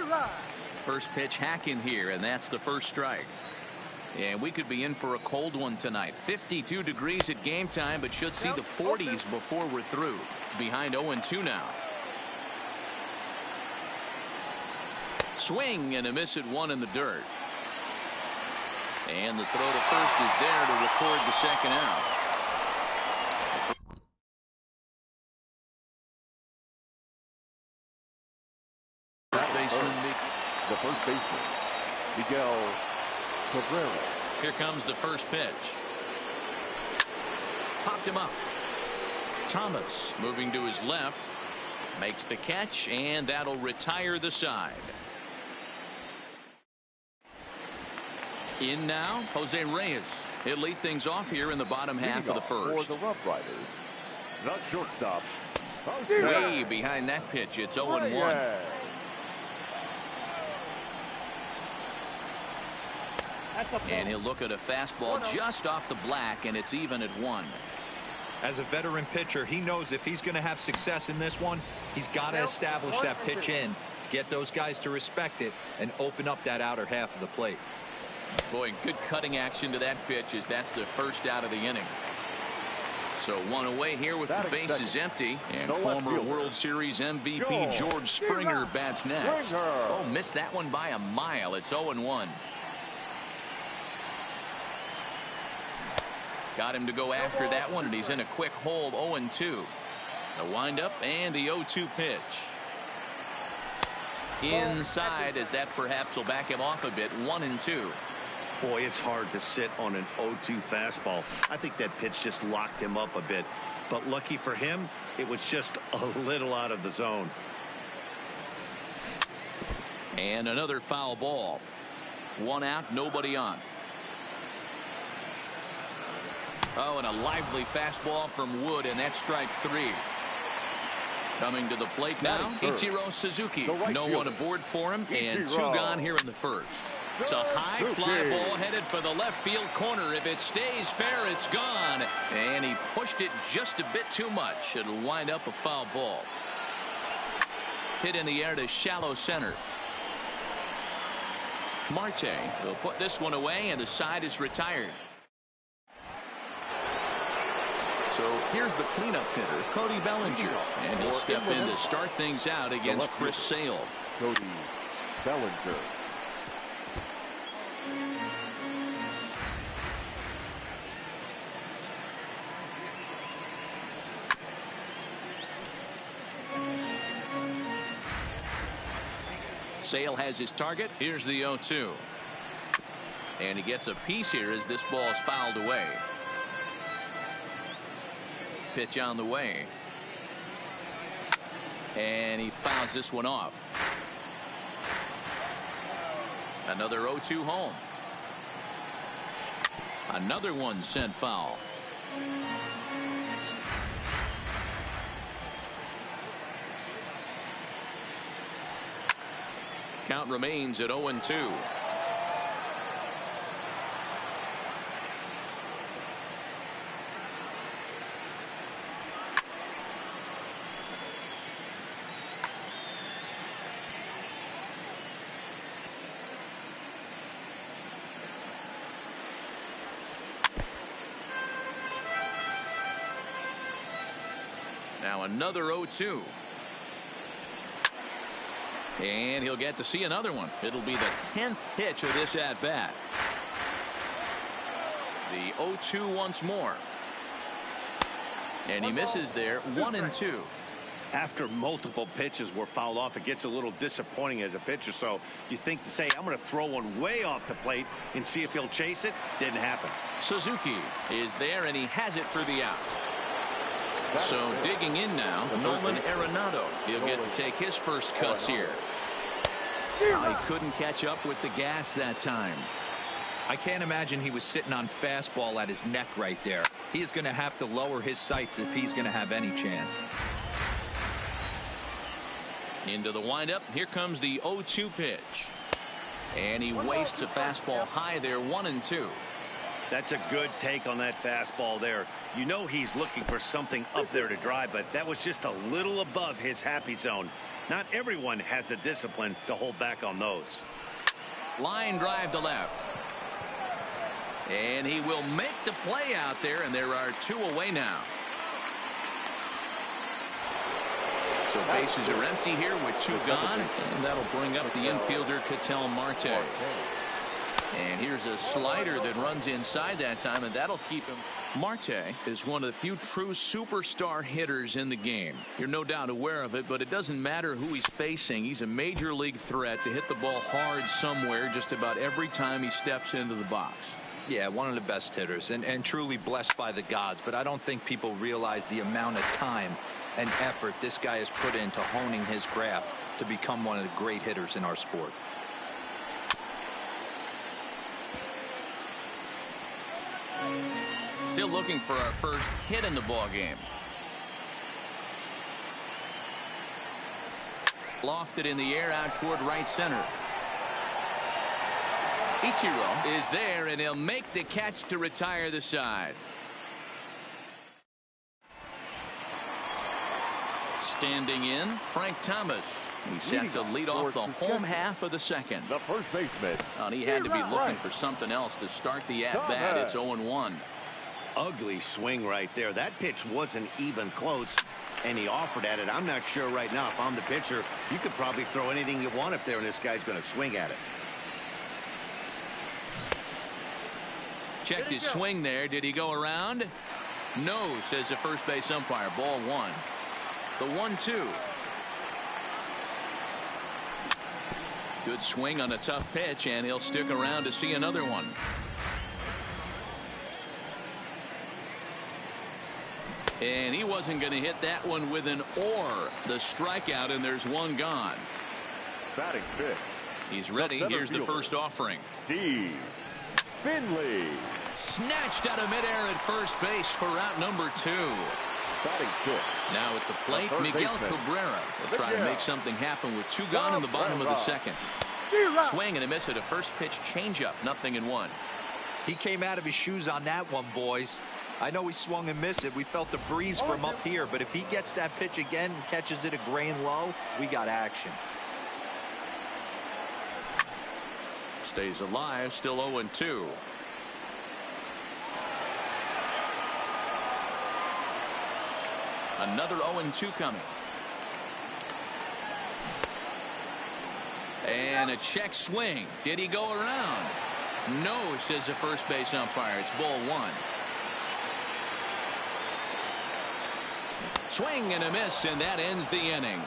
First pitch hacking here, and that's the first strike. And we could be in for a cold one tonight. 52 degrees at game time, but should see the 40s before we're through. Behind 0-2 now. Swing and a miss at 1 in the dirt. And the throw to first is there to record the second out. The first baseman, Miguel Cabrera. Here comes the first pitch. Popped him up. Thomas moving to his left. Makes the catch, and that'll retire the side. In now, Jose Reyes. He'll lead things off here in the bottom half of the first. For the Rough Riders, the shortstop. Way behind that pitch. It's 0-1. And he'll look at a fastball just off the black, and it's even at 1. As a veteran pitcher, he knows if he's going to have success in this one, he's got to establish that pitch in to get those guys to respect it and open up that outer half of the plate. Boy, good cutting action to that pitch as that's the first out of the inning. So 1 away here with the bases empty, and former World Series MVP George Springer bats next. Oh, missed that one by a mile. It's 0-1. Got him to go after that one, and he's in a quick hole. 0-2. The windup and the 0-2 pitch. Inside, as that perhaps will back him off a bit. 1-2. Boy, it's hard to sit on an 0-2 fastball. I think that pitch just locked him up a bit. But lucky for him, it was just a little out of the zone. And another foul ball. 1 out, nobody on. Oh, and a lively fastball from Wood, and that's strike 3. Coming to the plate now, Ichiro Suzuki. No one aboard for him, and 2 gone here in the first. It's a high fly ball headed for the left field corner. If it stays fair, it's gone. And he pushed it just a bit too much. It'll wind up a foul ball. Hit in the air to shallow center. Marte will put this one away, and the side is retired. So here's the cleanup hitter, Cody Bellinger, and he'll step in to start things out against Chris Sale. Cody Bellinger. Sale has his target. Here's the 0-2. And he gets a piece here as this ball is fouled away. Pitch on the way. And he fouls this one off. Another 0-2 home. Another one sent foul. Count remains at 0-2. Now another 0-2. And he'll get to see another one. It'll be the 10th pitch of this at bat. The 0-2 once more. And he misses there. 1-2. After multiple pitches were fouled off, it gets a little disappointing as a pitcher. So you think to say, I'm going to throw one way off the plate and see if he'll chase it. Didn't happen. Suzuki is there, and he has it for the out. So digging in now, Nolan Arenado. He'll get to take his first cuts here. He couldn't catch up with the gas that time. I can't imagine he was sitting on fastball at his neck right there. He is going to have to lower his sights if he's going to have any chance. Into the windup. Here comes the 0-2 pitch. And he wastes a fastball high there, 1-2. That's a good take on that fastball there. You know he's looking for something up there to drive, but that was just a little above his happy zone. Not everyone has the discipline to hold back on those. Line drive to left. And he will make the play out there, and there are 2 away now. So bases are empty here with 2 gone, and that'll bring up the infielder Ketel Marte. And here's a slider that runs inside that time, and that'll keep him. Marte is one of the few true superstar hitters in the game. You're no doubt aware of it, but it doesn't matter who he's facing. He's a major league threat to hit the ball hard somewhere just about every time he steps into the box. Yeah, one of the best hitters and truly blessed by the gods, but I don't think people realize the amount of time and effort this guy has put into honing his craft to become one of the great hitters in our sport. Still looking for our first hit in the ball game. Lofted in the air out toward right center. Ichiro is there, and he'll make the catch to retire the side. Standing in, Frank Thomas. He's set to lead off the home half of the second. The first baseman. And he had to be looking for something else to start the at-bat. It's 0-1. Ugly swing right there. That pitch wasn't even close, and he offered at it. I'm not sure right now if I'm the pitcher. You could probably throw anything you want up there, and this guy's going to swing at it. Checked his swing there. Did he go around? No, says the first base umpire. Ball 1. The 1-2. Good swing on a tough pitch, and he'll stick around to see another one. And he wasn't going to hit that one with an or. The strikeout, and there's 1 gone. Batting fifth. He's ready. Here's the first offering. Steve Finley. Snatched out of midair at first base for out number 2. Batting fifth. Now at the plate, Miguel Cabrera will try to make something happen with 2 gone in the bottom of the second. Swing and a miss at a first pitch changeup. 0-1. He came out of his shoes on that one, boys. I know he swung and missed it. We felt the breeze from up here, but if he gets that pitch again and catches it a grain low, we got action. Stays alive, still 0-2. Another 0-2 coming. And a check swing. Did he go around? No, says the first base umpire. It's ball 1. Swing and a miss, and that ends the inning.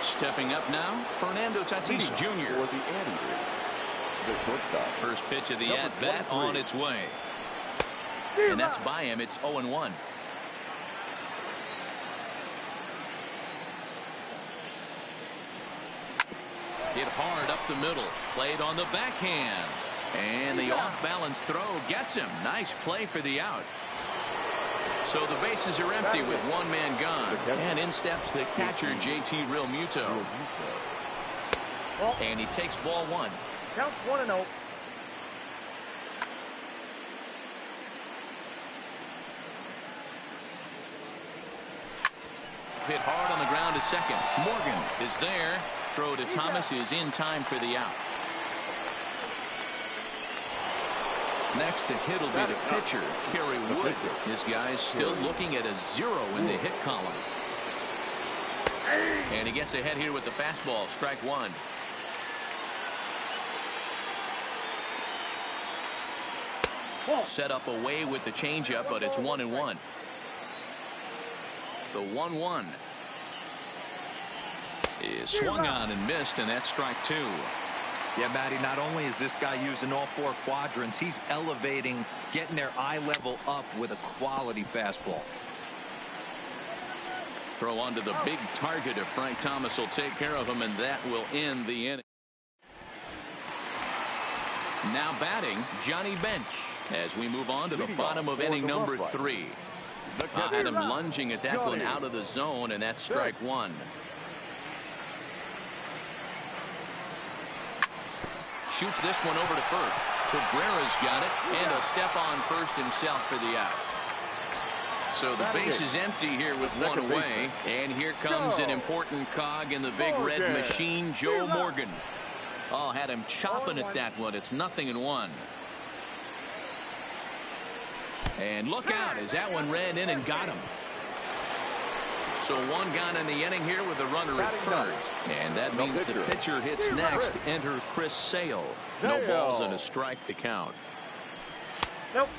Stepping up now, Fernando Tatis Jr. For the Andrews. The shortstop. First pitch of the at-bat on its way. And that's by him. It's 0-1. Hit hard up the middle. Played on the backhand. And the off-balance throw gets him. Nice play for the out. So the bases are empty with 1 man gone. And in steps the catcher, JT Realmuto. And he takes ball 1. Counts 1-0. Hit hard on the ground to second. Morgan is there. Throw to Thomas is in time for the out. Next to hit will be the pitcher, Kerry Wood. This guy's still looking at a 0 in the hit column. And he gets ahead here with the fastball. Strike 1. Set up away with the changeup, but it's 1-1. The 1-1 is swung on and missed, and that's strike 2. Yeah, Matty, not only is this guy using all 4 quadrants, he's elevating, getting their eye level up with a quality fastball. Throw onto the big target if Frank Thomas will take care of him, and that will end the inning. Now batting, Johnny Bench, as we move on to the bottom of inning number 3. Had him lunging at that one out of the zone, and that's strike 1. Shoots this one over to first. Cabrera's got it, and a step on first himself for the out. So the base is empty here with one away, and here comes an important cog in the big red machine, Joe Morgan. Oh, had him chopping at that one. It's 0-1. And look out as that one ran in and got him. So one gone in the inning here with a runner at first. And that means the pitcher hits next. Enter Chris Sale. No balls and a strike to count.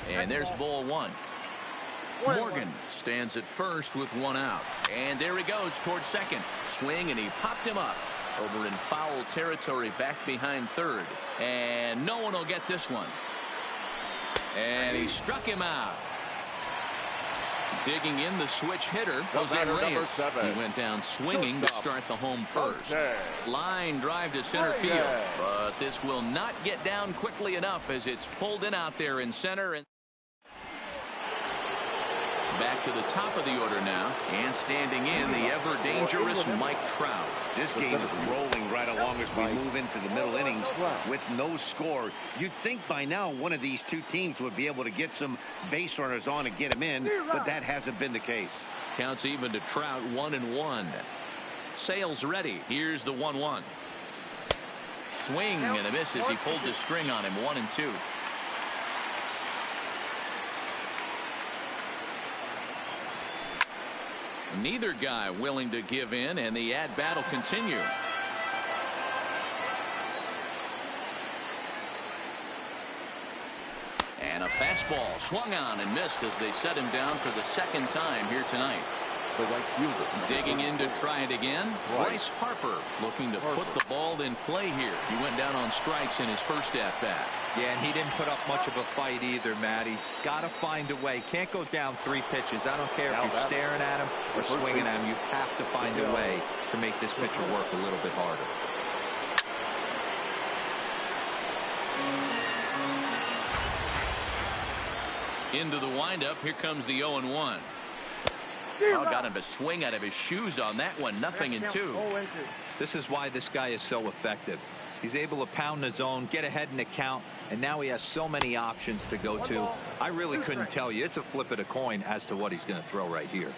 And there's ball 1. Morgan stands at first with 1 out. And there he goes towards second. Swing, and he popped him up over in foul territory back behind third. And no one will get this one. And he struck him out. Digging in the switch hitter, Jose Reyes. He went down swinging to start the home first. Line drive to center field. But this will not get down quickly enough as it's pulled in out there in center. And back to the top of the order now, and standing in the ever dangerous Mike Trout. This game is rolling right along as we move into the middle innings with no score. You'd think by now one of these two teams would be able to get some base runners on and get them in, but that hasn't been the case. Counts even to Trout, 1-1. Sale's ready. Here's the 1-1. Swing and a miss as he pulled the string on him. 1-2. Neither guy willing to give in, and the at-bat will continue. And a fastball swung on and missed as they set him down for the second time here tonight. The right fielder. Digging in to try it again. Bryce Harper looking to put the ball in play here. He went down on strikes in his first at-bat. Yeah, and he didn't put up much of a fight either, Matty. Got to find a way. Can't go down 3 pitches. I don't care if you're staring at him or swinging at him. You have to find a way to make this pitcher work a little bit harder. Into the windup. Here comes the 0-1. Oh, got him to swing out of his shoes on that one. 0-2. This is why this guy is so effective. He's able to pound the zone, get ahead in the count, and now he has so many options to go to. I really couldn't tell you. It's a flip of the coin as to what he's going to throw right here.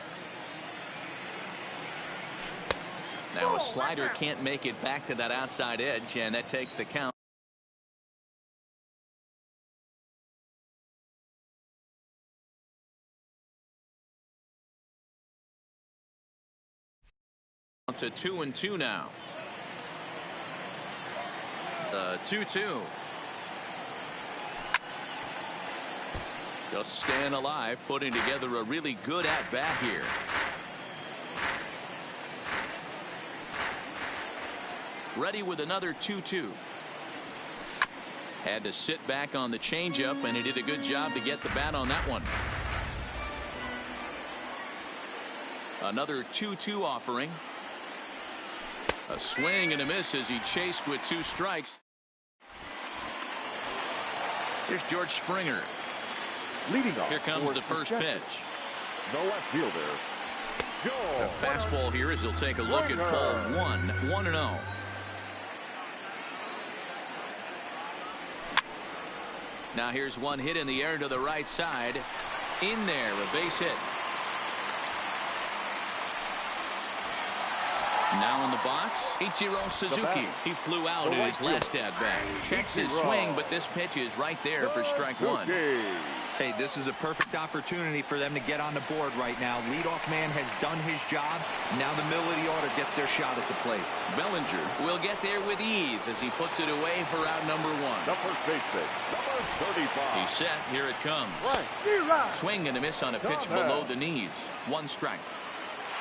Now a slider can't make it back to that outside edge, and that takes the count. To 2-2 now. The 2-2. Just staying alive, putting together a really good at-bat here. Ready with another 2-2. Had to sit back on the changeup, and he did a good job to get the bat on that one. Another 2-2 offering. A swing and a miss as he chased with 2 strikes. Here's George Springer. Leading off. Here comes the first pitch. The left fielder, Joe. A fastball here as he'll take a look at ball 1. 1-0. Now here's one hit in the air to the right side. In there, a base hit. Now in the box, Ichiro Suzuki. He flew out in his last at bat. Checks his swing, but this pitch is right there for strike 1. Hey, this is a perfect opportunity for them to get on the board right now. Leadoff man has done his job. Now the middle of the order gets their shot at the plate. Bellinger will get there with ease as he puts it away for out number 1. The first baseman, number 35. He's set. Here it comes. Swing and a miss on a pitch below the knees. 1 strike.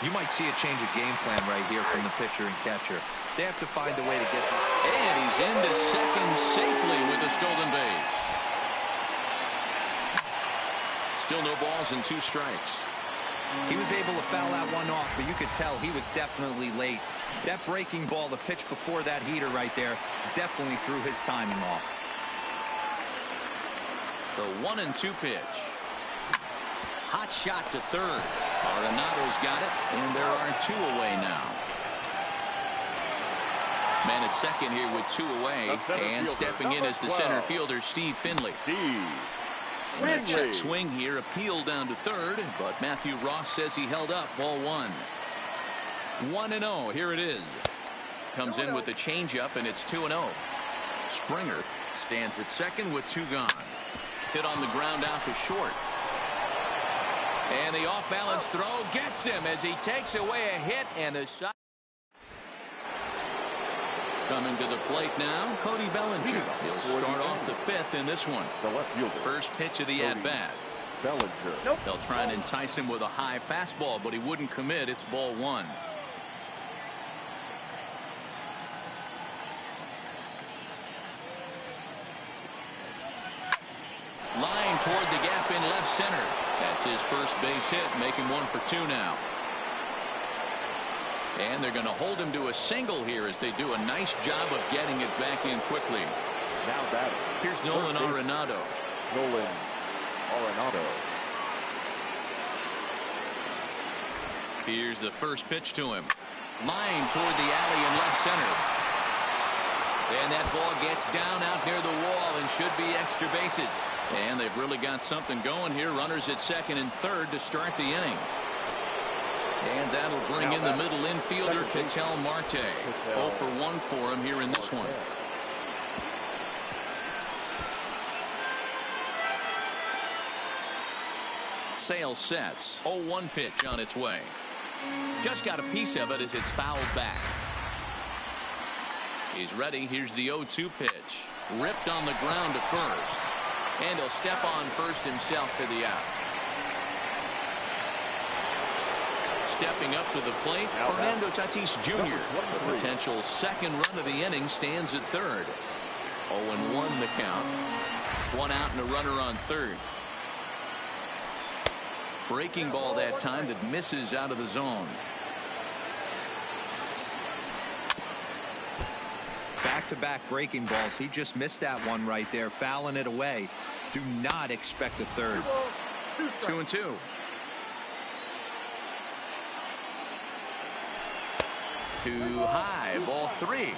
You might see a change of game plan right here from the pitcher and catcher. They have to find a way to get this. And he's into second safely with a stolen base. Still no balls and 2 strikes. He was able to foul that one off, but you could tell he was definitely late. That breaking ball, the pitch before that heater right there, definitely threw his timing off. The 1-2 pitch. Hot shot to third. Arenado's got it, and there are 2 away now. Man at second here with 2 away, and stepping in as the center fielder, Steve Finley. And a check swing here, appeal down to third, but Matthew Ross says he held up. Ball 1. 1-0. Here it is. Comes in with the changeup, and it's 2-0. Springer stands at second with 2 gone. Hit on the ground out to short. And the off-balance throw gets him as he takes away a hit, and a shot. Coming to the plate now, Cody Bellinger. He'll start off the 5th in this one. The left fielder. First pitch of the at-bat. Bellinger. They'll try and entice him with a high fastball, but he wouldn't commit. It's ball 1. Line toward the gap in left center. That's his first base hit, making 1 for 2 now. And they're going to hold him to a single here as they do a nice job of getting it back in quickly. Now batting. Here's Nolan Arenado. Nolan Arenado. Here's the first pitch to him. Line toward the alley in left center. And that ball gets down out near the wall and should be extra bases. And they've really got something going here. Runners at second and third to start the inning. And that'll bring in the middle infielder, Ketel Marte. 0 for 1 for him here in this one. Sales sets. 0-1 pitch on its way. Just got a piece of it as it's fouled back. He's ready. Here's the 0-2 pitch. Ripped on the ground to first. And he'll step on first himself for the out. Stepping up to the plate, Fernando Tatis Jr. The potential second run of the inning stands at third. 0-1 the count. 1 out and a runner on third. Breaking ball that time that misses out of the zone. Back-to-back breaking balls. He just missed that one right there, fouling it away. Do not expect a third. 2-2. Too high. Ball 3.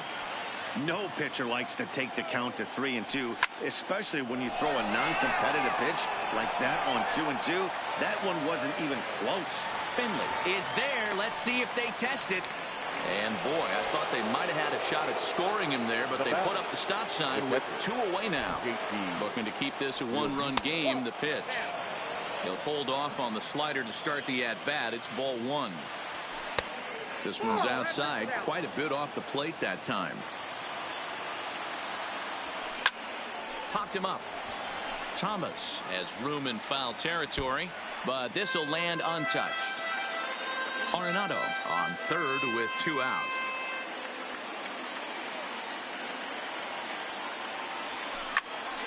No pitcher likes to take the count to 3-2, especially when you throw a non-competitive pitch like that on 2-2. That one wasn't even close. Finley is there. Let's see if they test it. And boy, I thought they might have had a shot at scoring him there, but they put up the stop sign with 2 away now. Looking to keep this a 1-run game. The pitch. He'll hold off on the slider to start the at-bat. It's ball 1. This one's outside, quite a bit off the plate that time. Popped him up. Thomas has room in foul territory, but this will land untouched. Arenado on third with 2 out.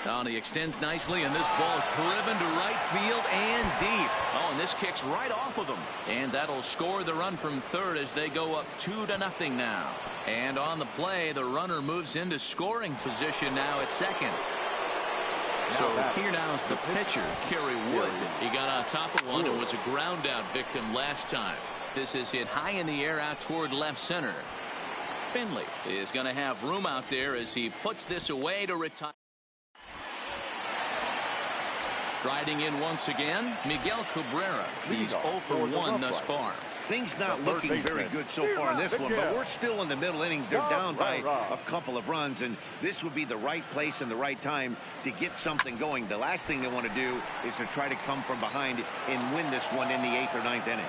Now he extends nicely, and this ball is driven to right field and deep. Oh, and this kicks right off of him. And that'll score the run from third as they go up 2-0 now. And on the play, the runner moves into scoring position now at second. So here now is the pitcher, Kerry Wood. He got on top of one and was a ground out victim last time. This is hit high in the air out toward left center. Finley is going to have room out there as he puts this away to retire. Striding in once again, Miguel Cabrera. He's 0 for 1 thus far. Things not The third looking baseman. very good so far in this one, but we're still in the middle innings. They're down by a couple of runs, and this would be the right place and the right time to get something going. The last thing they want to do is to try to come from behind and win this one in the 8th or 9th inning.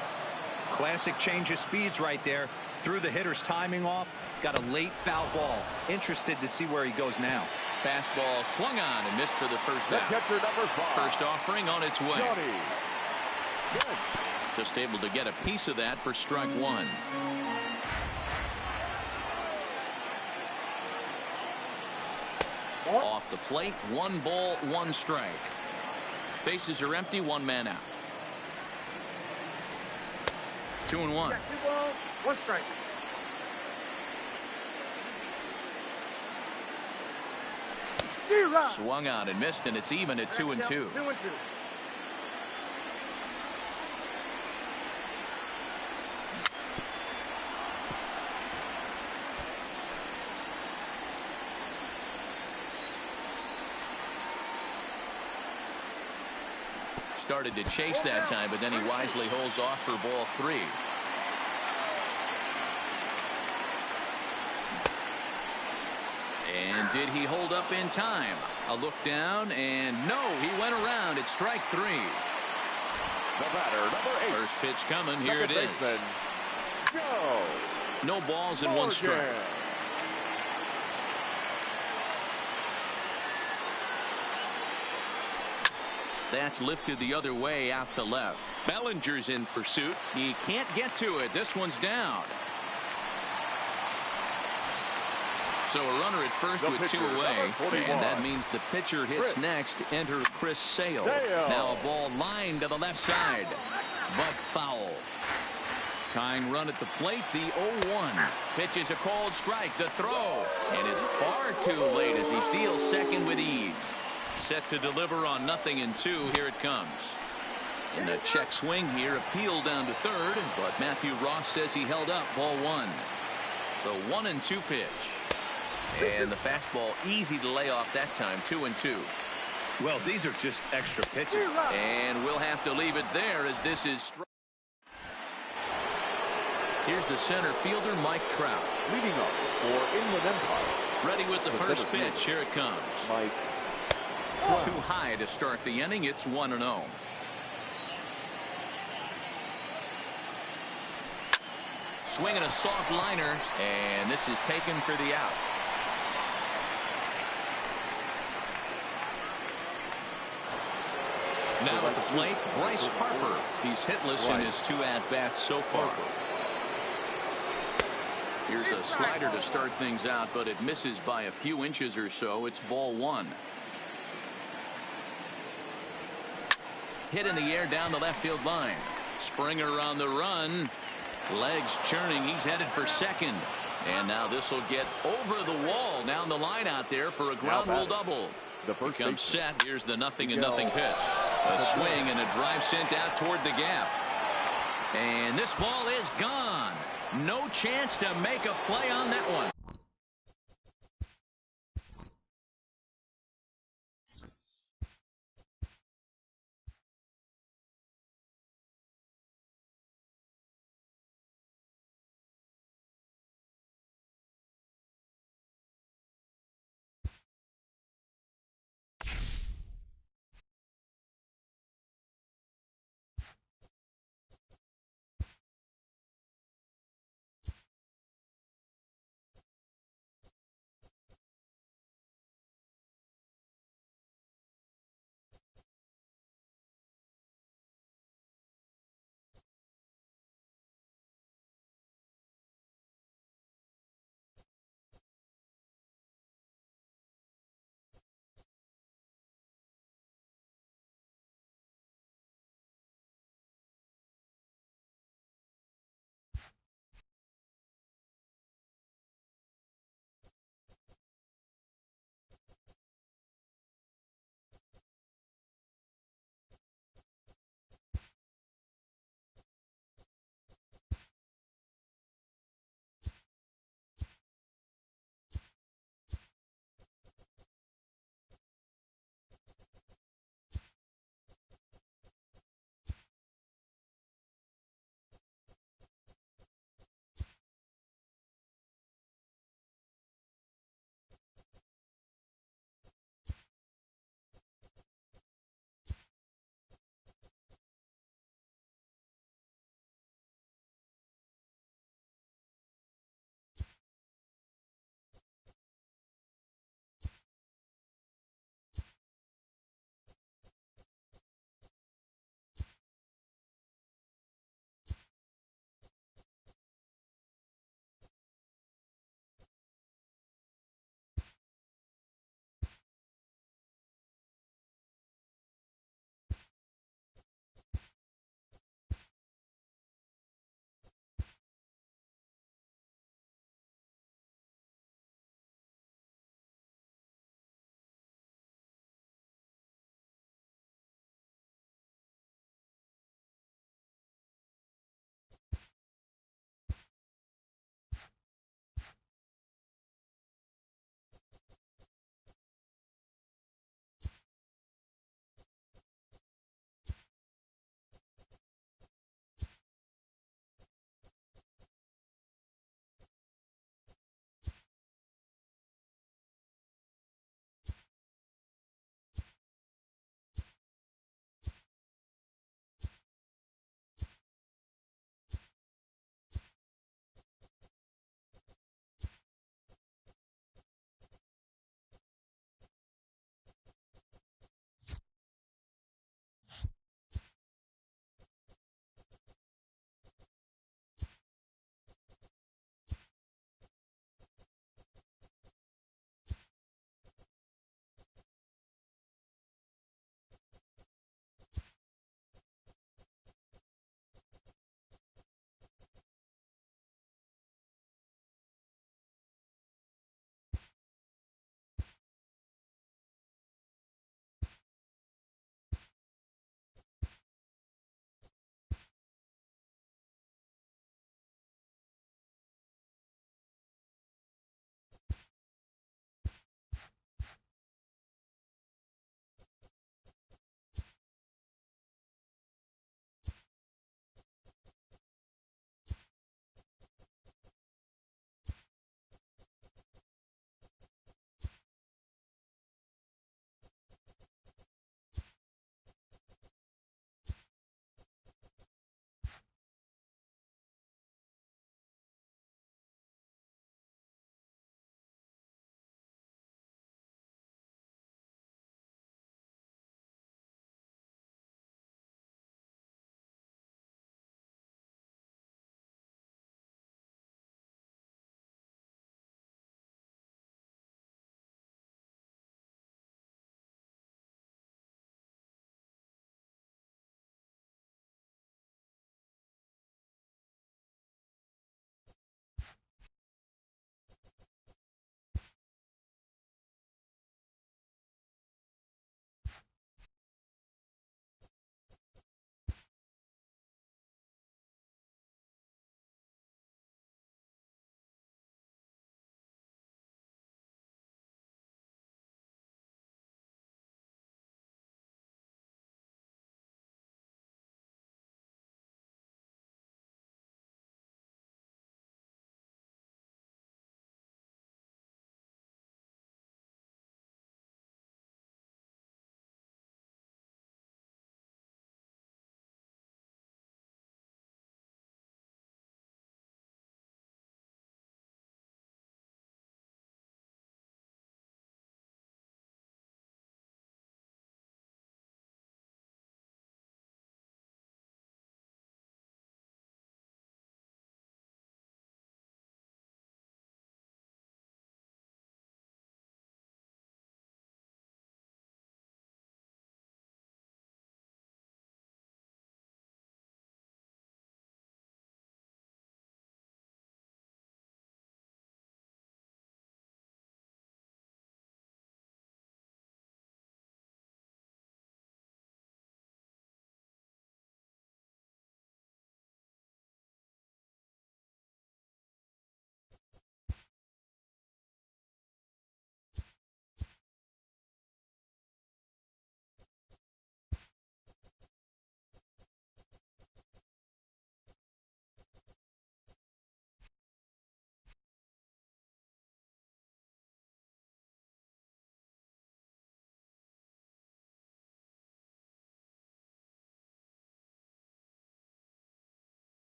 Classic change of speeds right there. Threw the hitter's timing off. Got a late foul ball. Interested to see where he goes now. Fastball swung on and missed for the first The out. catcher, number 5. First offering on its way. Johnny. Good. Just able to get a piece of that for strike one. Off the plate, 1 ball, 1 strike. Bases are empty, 1 man out. 2-1. 2 balls, 1 strike. Swung on and missed, and it's even at 2-2. 2-2. Started to chase that time, but then he wisely holds off for ball 3. And did he hold up in time? A look down, and no, he went around. It's strike 3. The batter, number 8. First pitch coming. Here it Second is. baseman, Joe No balls and 1 strike. Morgan. That's lifted the other way out to left. Bellinger's in pursuit. He can't get to it. This one's down. So a runner at first The with pitcher, 2 away. number 41. And that means the pitcher hits Chris. next. Enter Chris Sale. Sale. Now a ball lined to the left side. But foul. Tying run at the plate, the 0-1. Pitch is a called strike. The throw. And it's far too late as he steals second with ease. Set to deliver on 0-2. Here it comes. In the check swing here, appeal down to third, but Matthew Ross says he held up. Ball 1. The 1-2 pitch. And the fastball easy to lay off that time. 2-2. Well, these are just extra pitches. And we'll have to leave it there as this is strike. Here's the center fielder, Mike Trout. Leading up for Inland Empire, Ready with the first center pitch. fielder, Here it comes. Mike. Too high to start the inning. It's 1-0. Swinging a soft liner, and this is taken for the out. Now at the plate, Bryce Harper. He's hitless in his 2 at-bats so far. Here's a slider to start things out, but it misses by a few inches or so. It's ball 1. Hit in the air down the left field line. Springer on the run. Legs churning. He's headed for second. And now this will get over the wall down the line out there for a ground rule double. The first Becomes baseman. set. Here's the 0-0 pitch. A swing and a drive sent out toward the gap. And this ball is gone. No chance to make a play on that one.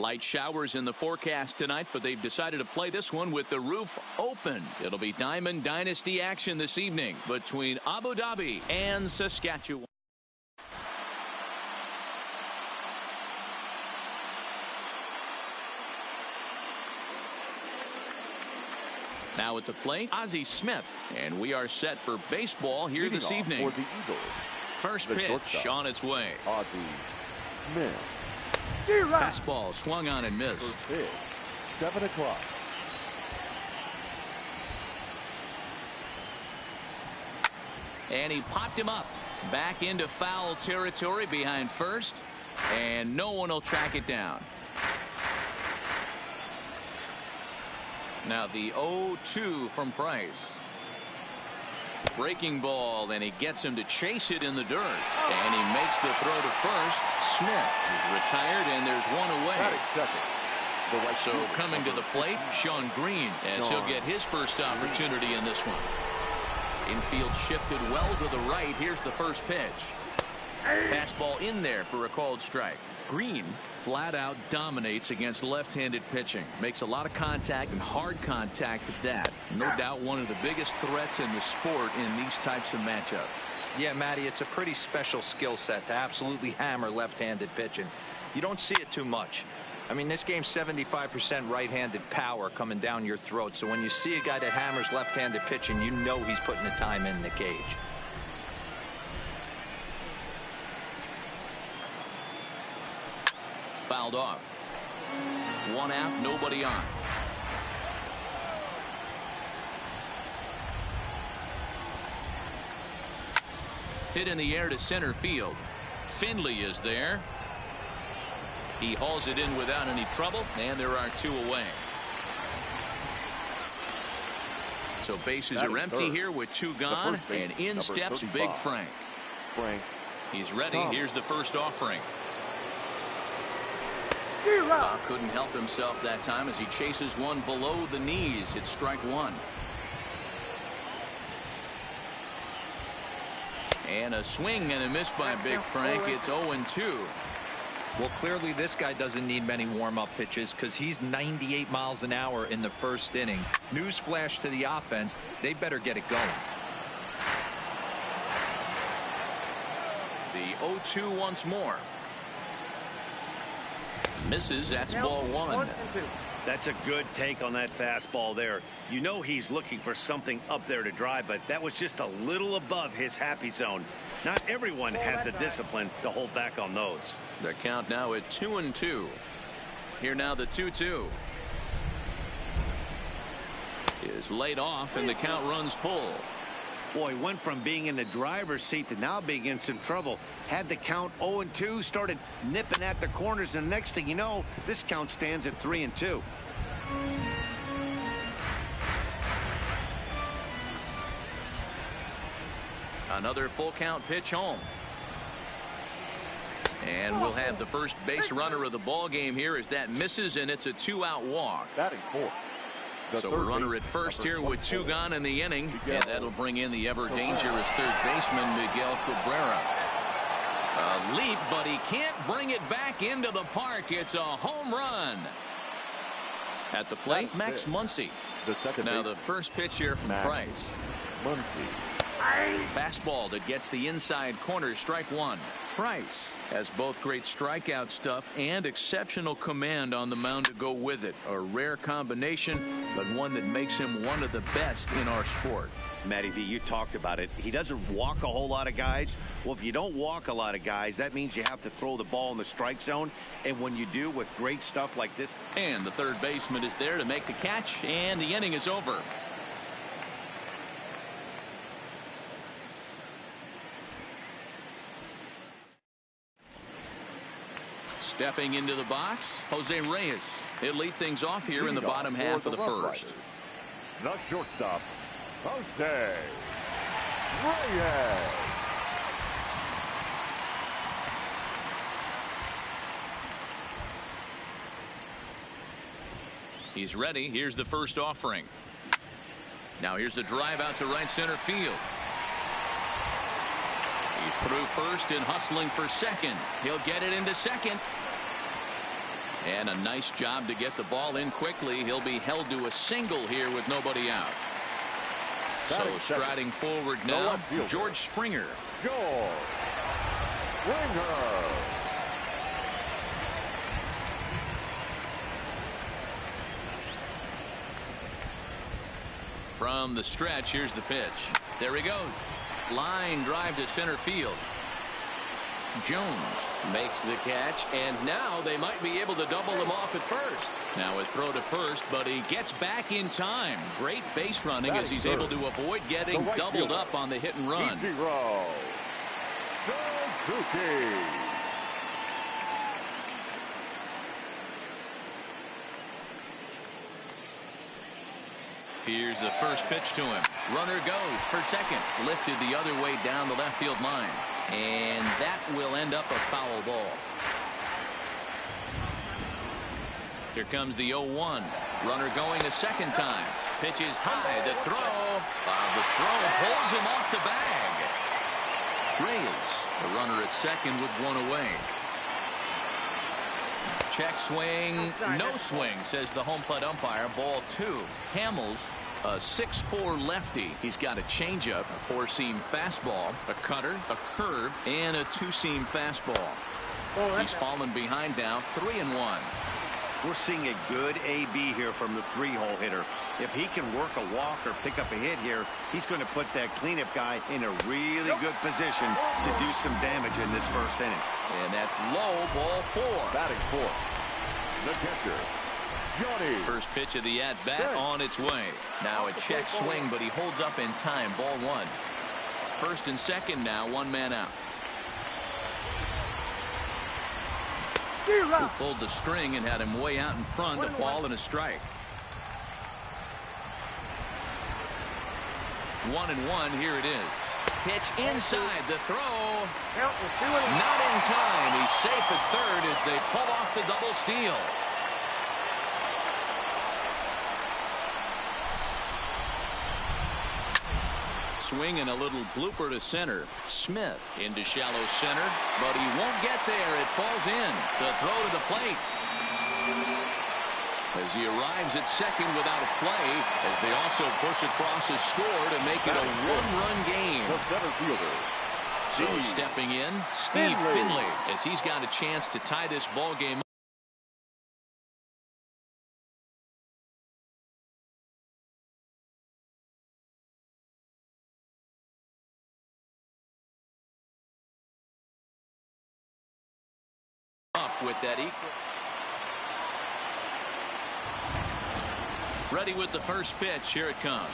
Light showers in the forecast tonight, but they've decided to play this one with the roof open. It'll be Diamond Dynasty action this evening between Abu Dhabi and Saskatchewan. Now at the plate, Ozzie Smith, and we are set for baseball here this evening. For the Eagles, First the pitch shortstop, on its way. Ozzie Smith. Fastball swung on and missed. First pitch, 7 o'clock. And he popped him up back into foul territory behind first, and no one will track it down. Now the 0-2 from Price. Breaking ball, and he gets him to chase it in the dirt. And he makes the throw to first. Smith is retired, and there's one away. So coming to the plate, Sean Green, as he'll get his first opportunity in this one. Infield shifted well to the right. Here's the first pitch. Fastball in there for a called strike. Green flat out dominates against left-handed pitching. Makes a lot of contact, and hard contact at that. No doubt one of the biggest threats in the sport in these types of matchups. Yeah, Matty, it's a pretty special skill set to absolutely hammer left-handed pitching. You don't see it too much. I mean, this game's 75% right-handed power coming down your throat. So when you see a guy that hammers left-handed pitching, you know he's putting the time in the cage. Fouled off. One out, nobody on. Hit in the air to center field. Finley is there. He hauls it in without any trouble, and there are two away. So bases are empty here with two gone, and in steps Big Frank. He's ready. Here's the first offering. Bob couldn't help himself that time as he chases one below the knees. It's strike one. And a swing and a miss by Big Frank. It's 0-2. Well, clearly this guy doesn't need many warm-up pitches because he's 98 miles an hour in the first inning. Newsflash to the offense, they better get it going. The 0-2 once more. Misses. That's ball one. That's a good take on that fastball there. You know he's looking for something up there to drive, but that was just a little above his happy zone. Not everyone has the discipline to hold back on those. The count now at 2-2. Here now the 2-2 is laid off, and the count runs full. Boy, went from being in the driver's seat to now being in some trouble. Had the count 0-2, started nipping at the corners, and the next thing you know, this count stands at 3-2. Another full count pitch home. And we'll have the first base runner of the ball game here as that misses, and it's a 2-out walk. Batting fourth. So a runner at first here with two gone in the inning, and that'll bring in the ever dangerous third baseman Miguel Cabrera. A leap, but he can't bring it back into the park. It's a home run. At the plate, Max Muncy. Now the first pitch here from Price. Fastball that gets the inside corner, strike one. Price has both great strikeout stuff and exceptional command on the mound to go with it. A rare combination, but one that makes him one of the best in our sport. Matty V, you talked about it. He doesn't walk a whole lot of guys. Well, if you don't walk a lot of guys, that means you have to throw the ball in the strike zone. And when you do with great stuff like this. And the third baseman is there to make the catch, and the inning is over. Stepping into the box, Jose Reyes. He'll lead things off here in the bottom half of the first. The shortstop, Jose Reyes. He's ready. Here's the first offering. Now here's the drive out to right center field. He's through first and hustling for second. He'll get it into second. And a nice job to get the ball in quickly. He'll be held to a single here with nobody out. So striding forward now, George Springer. George Springer. From the stretch, here's the pitch. There he goes. Line drive to center field. Jones Makes the catch, and now they might be able to double him off at first. now a throw to first, but he gets back in time. Great base running as he's able to avoid getting doubled up on the hit and run. Ichiro Suzuki. Here's the first pitch to him. Runner goes for second. Lifted the other way down the left field line. And that will end up a foul ball. Here comes the 0-1. Runner going a second time. Pitch is high. The throw. The throw pulls him off the bag. Reyes, the runner at second with one away. Check swing. No swing, says the home plate umpire. Ball two. Hamels, a 6'4" lefty. He's got a changeup, a four-seam fastball, a cutter, a curve, and a two-seam fastball. He's fallen behind now, 3-1. We're seeing a good AB here from the three-hole hitter. If he can work a walk or pick up a hit here, he's going to put that cleanup guy in a really good position to do some damage in this first inning. And that's low, ball four. Batting fourth, the catcher, Johnny. First pitch of the at-bat on its way. Now a check swing, but he holds up in time. Ball one. First and second now, one man out. Who pulled the string and had him way out in front, a ball and a strike. 1-1, here it is. Pitch inside, the throw. Not in time. He's safe at third as they pull off the double steal. Swing and a little blooper to center. Smith into shallow center, but he won't get there. It falls in. The throw to the plate. As he arrives at second without a play, as they also push across a score to make it a one-run game. The center fielder, So stepping in, Steve Finley, as he's got a chance to tie this ball game. Up with that equal. Ready with the first pitch. Here it comes.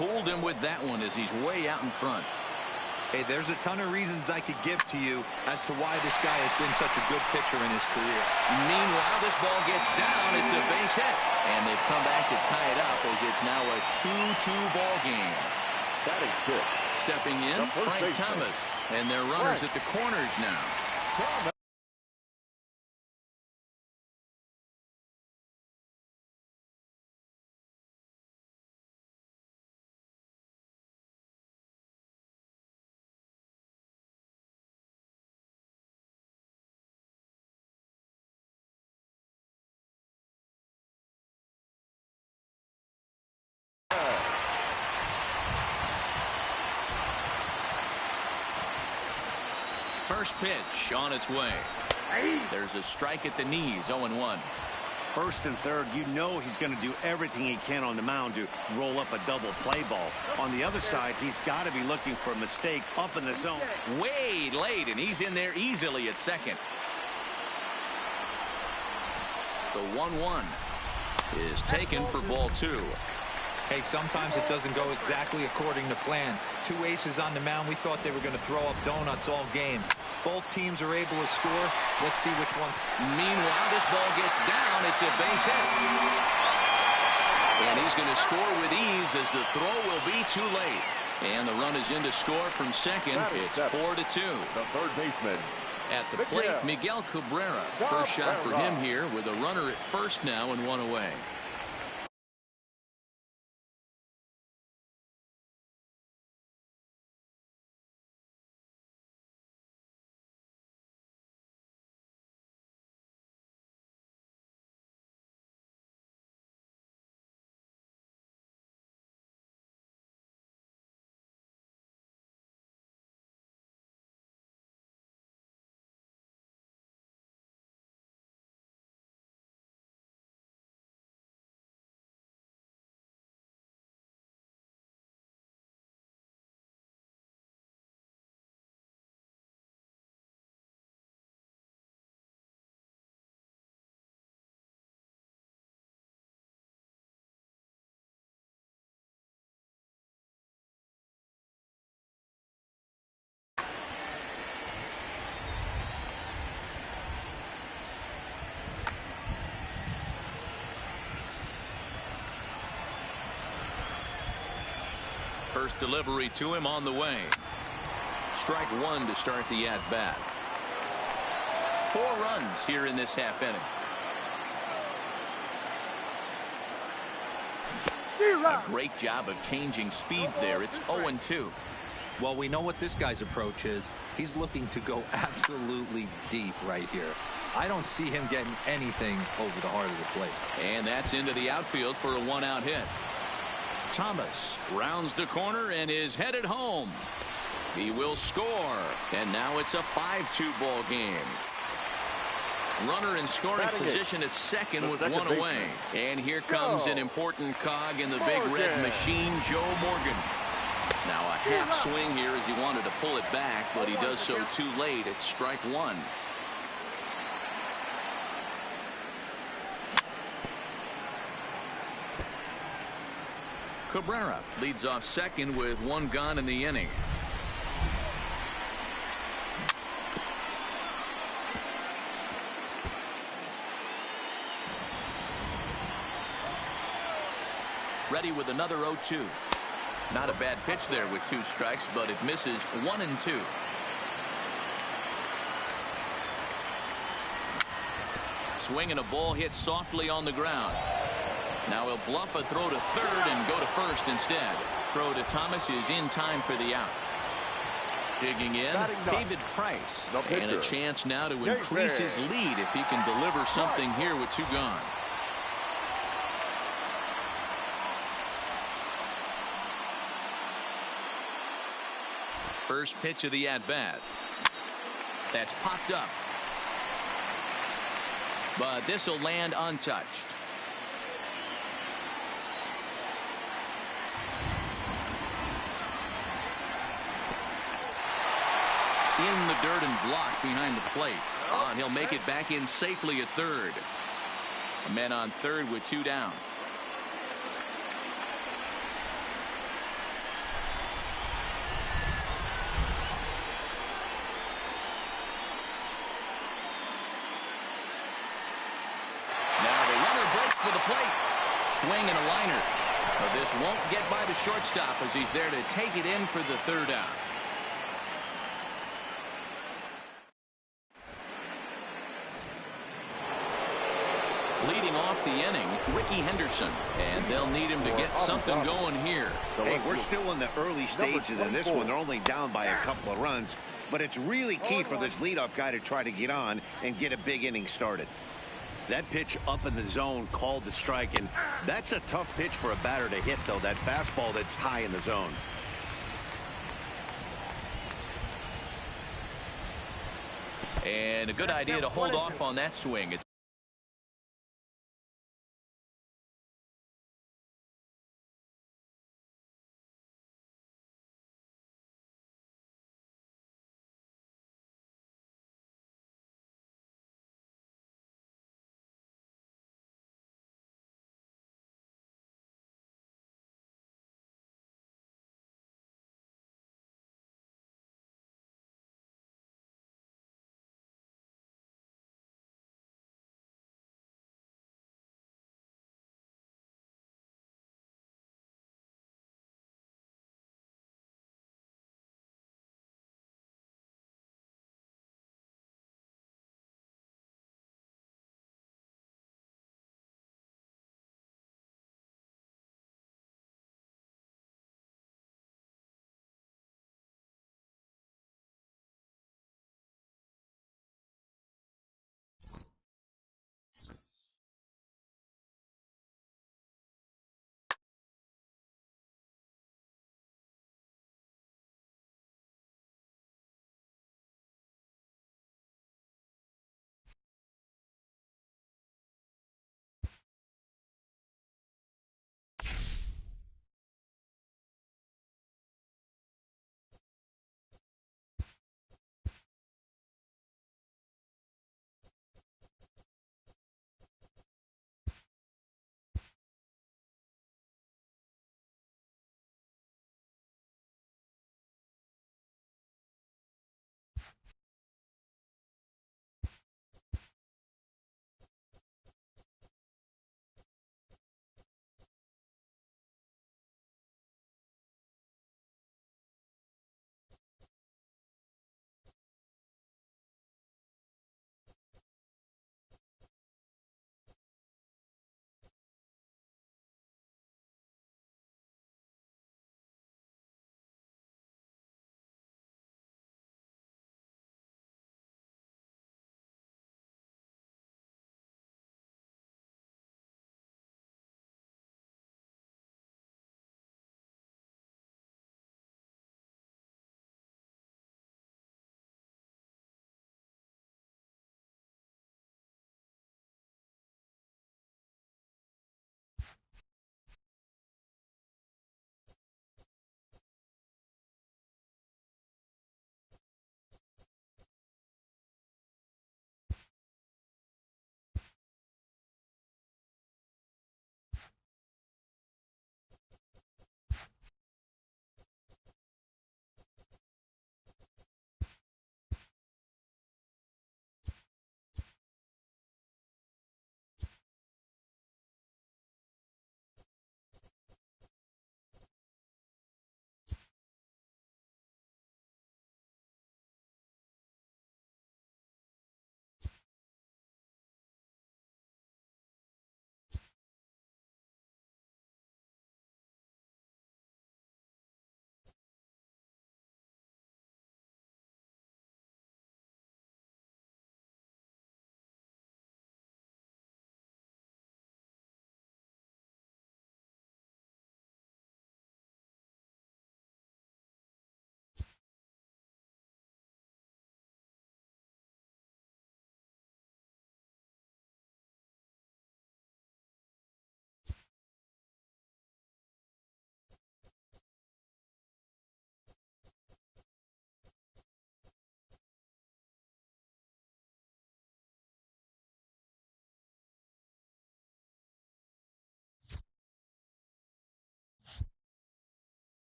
Fooled him with that one as he's way out in front. Hey, there's a ton of reasons I could give to you as to why this guy has been such a good pitcher in his career. Meanwhile, this ball gets down. It's a base hit. And they've come back to tie it up as it's now a 2-2 ball game. batting fifth, Stepping in, the first Frank baseman. Thomas. And their runners at the corners now. First pitch on its way. There's a strike at the knees, 0-1. First and third, you know he's going to do everything he can on the mound to roll up a double play ball. On the other side, he's got to be looking for a mistake up in the zone. Way late, and he's in there easily at second. The 1-1 is taken for ball two. Hey, sometimes it doesn't go exactly according to plan. Two aces on the mound. We thought they were going to throw up donuts all game. Both teams are able to score. Let's see which one. Meanwhile, this ball gets down. It's a base hit. And he's going to score with ease as the throw will be too late. And the run is in to score from second. It's 4-2. The third baseman, At the plate, Miguel Cabrera. First shot for him here with a runner at first now and one away. First delivery to him on the way. Strike one to start the at bat. 4 runs here in this half inning. A great job of changing speeds there. It's 0-2. Well, we know what this guy's approach is. He's looking to go absolutely deep right here. I don't see him getting anything over the heart of the plate. And that's into the outfield for a 1-out hit. Thomas rounds the corner and is headed home. He will score. And now it's a 5-2 ball game. Runner in scoring position at second with 1 away. And here comes an important cog in the big red machine, Joe Morgan. Now a half swing here as he wanted to pull it back, but he does so too late. It's strike one. Cabrera leads off second with 1 gone in the inning. Ready with another 0-2. Not a bad pitch there with 2 strikes, but it misses 1-2. Swing and a ball hit softly on the ground. Now he'll bluff a throw to third and go to first instead. Throw to Thomas is in time for the out. Digging in, David Price. And a chance now to increase his lead if he can deliver something here with 2 gone. First pitch of the at-bat. That's popped up. But this will land untouched. In the dirt and blocked behind the plate. And he'll make it back in safely at third. Men on third with 2 down. For the plate. Swing and a liner. But this won't get by the shortstop as he's there to take it in for the 3rd out. Leading off the inning, Ricky Henderson. And they'll need him to get something going here. Hey, we're still in the early stages of this one. They're only down by a couple of runs. But it's really key for this leadoff guy to try to get on and get a big inning started. That pitch up in the zone called the strike, and that's a tough pitch for a batter to hit, though, that fastball that's high in the zone. And a good idea to hold off on that swing. It's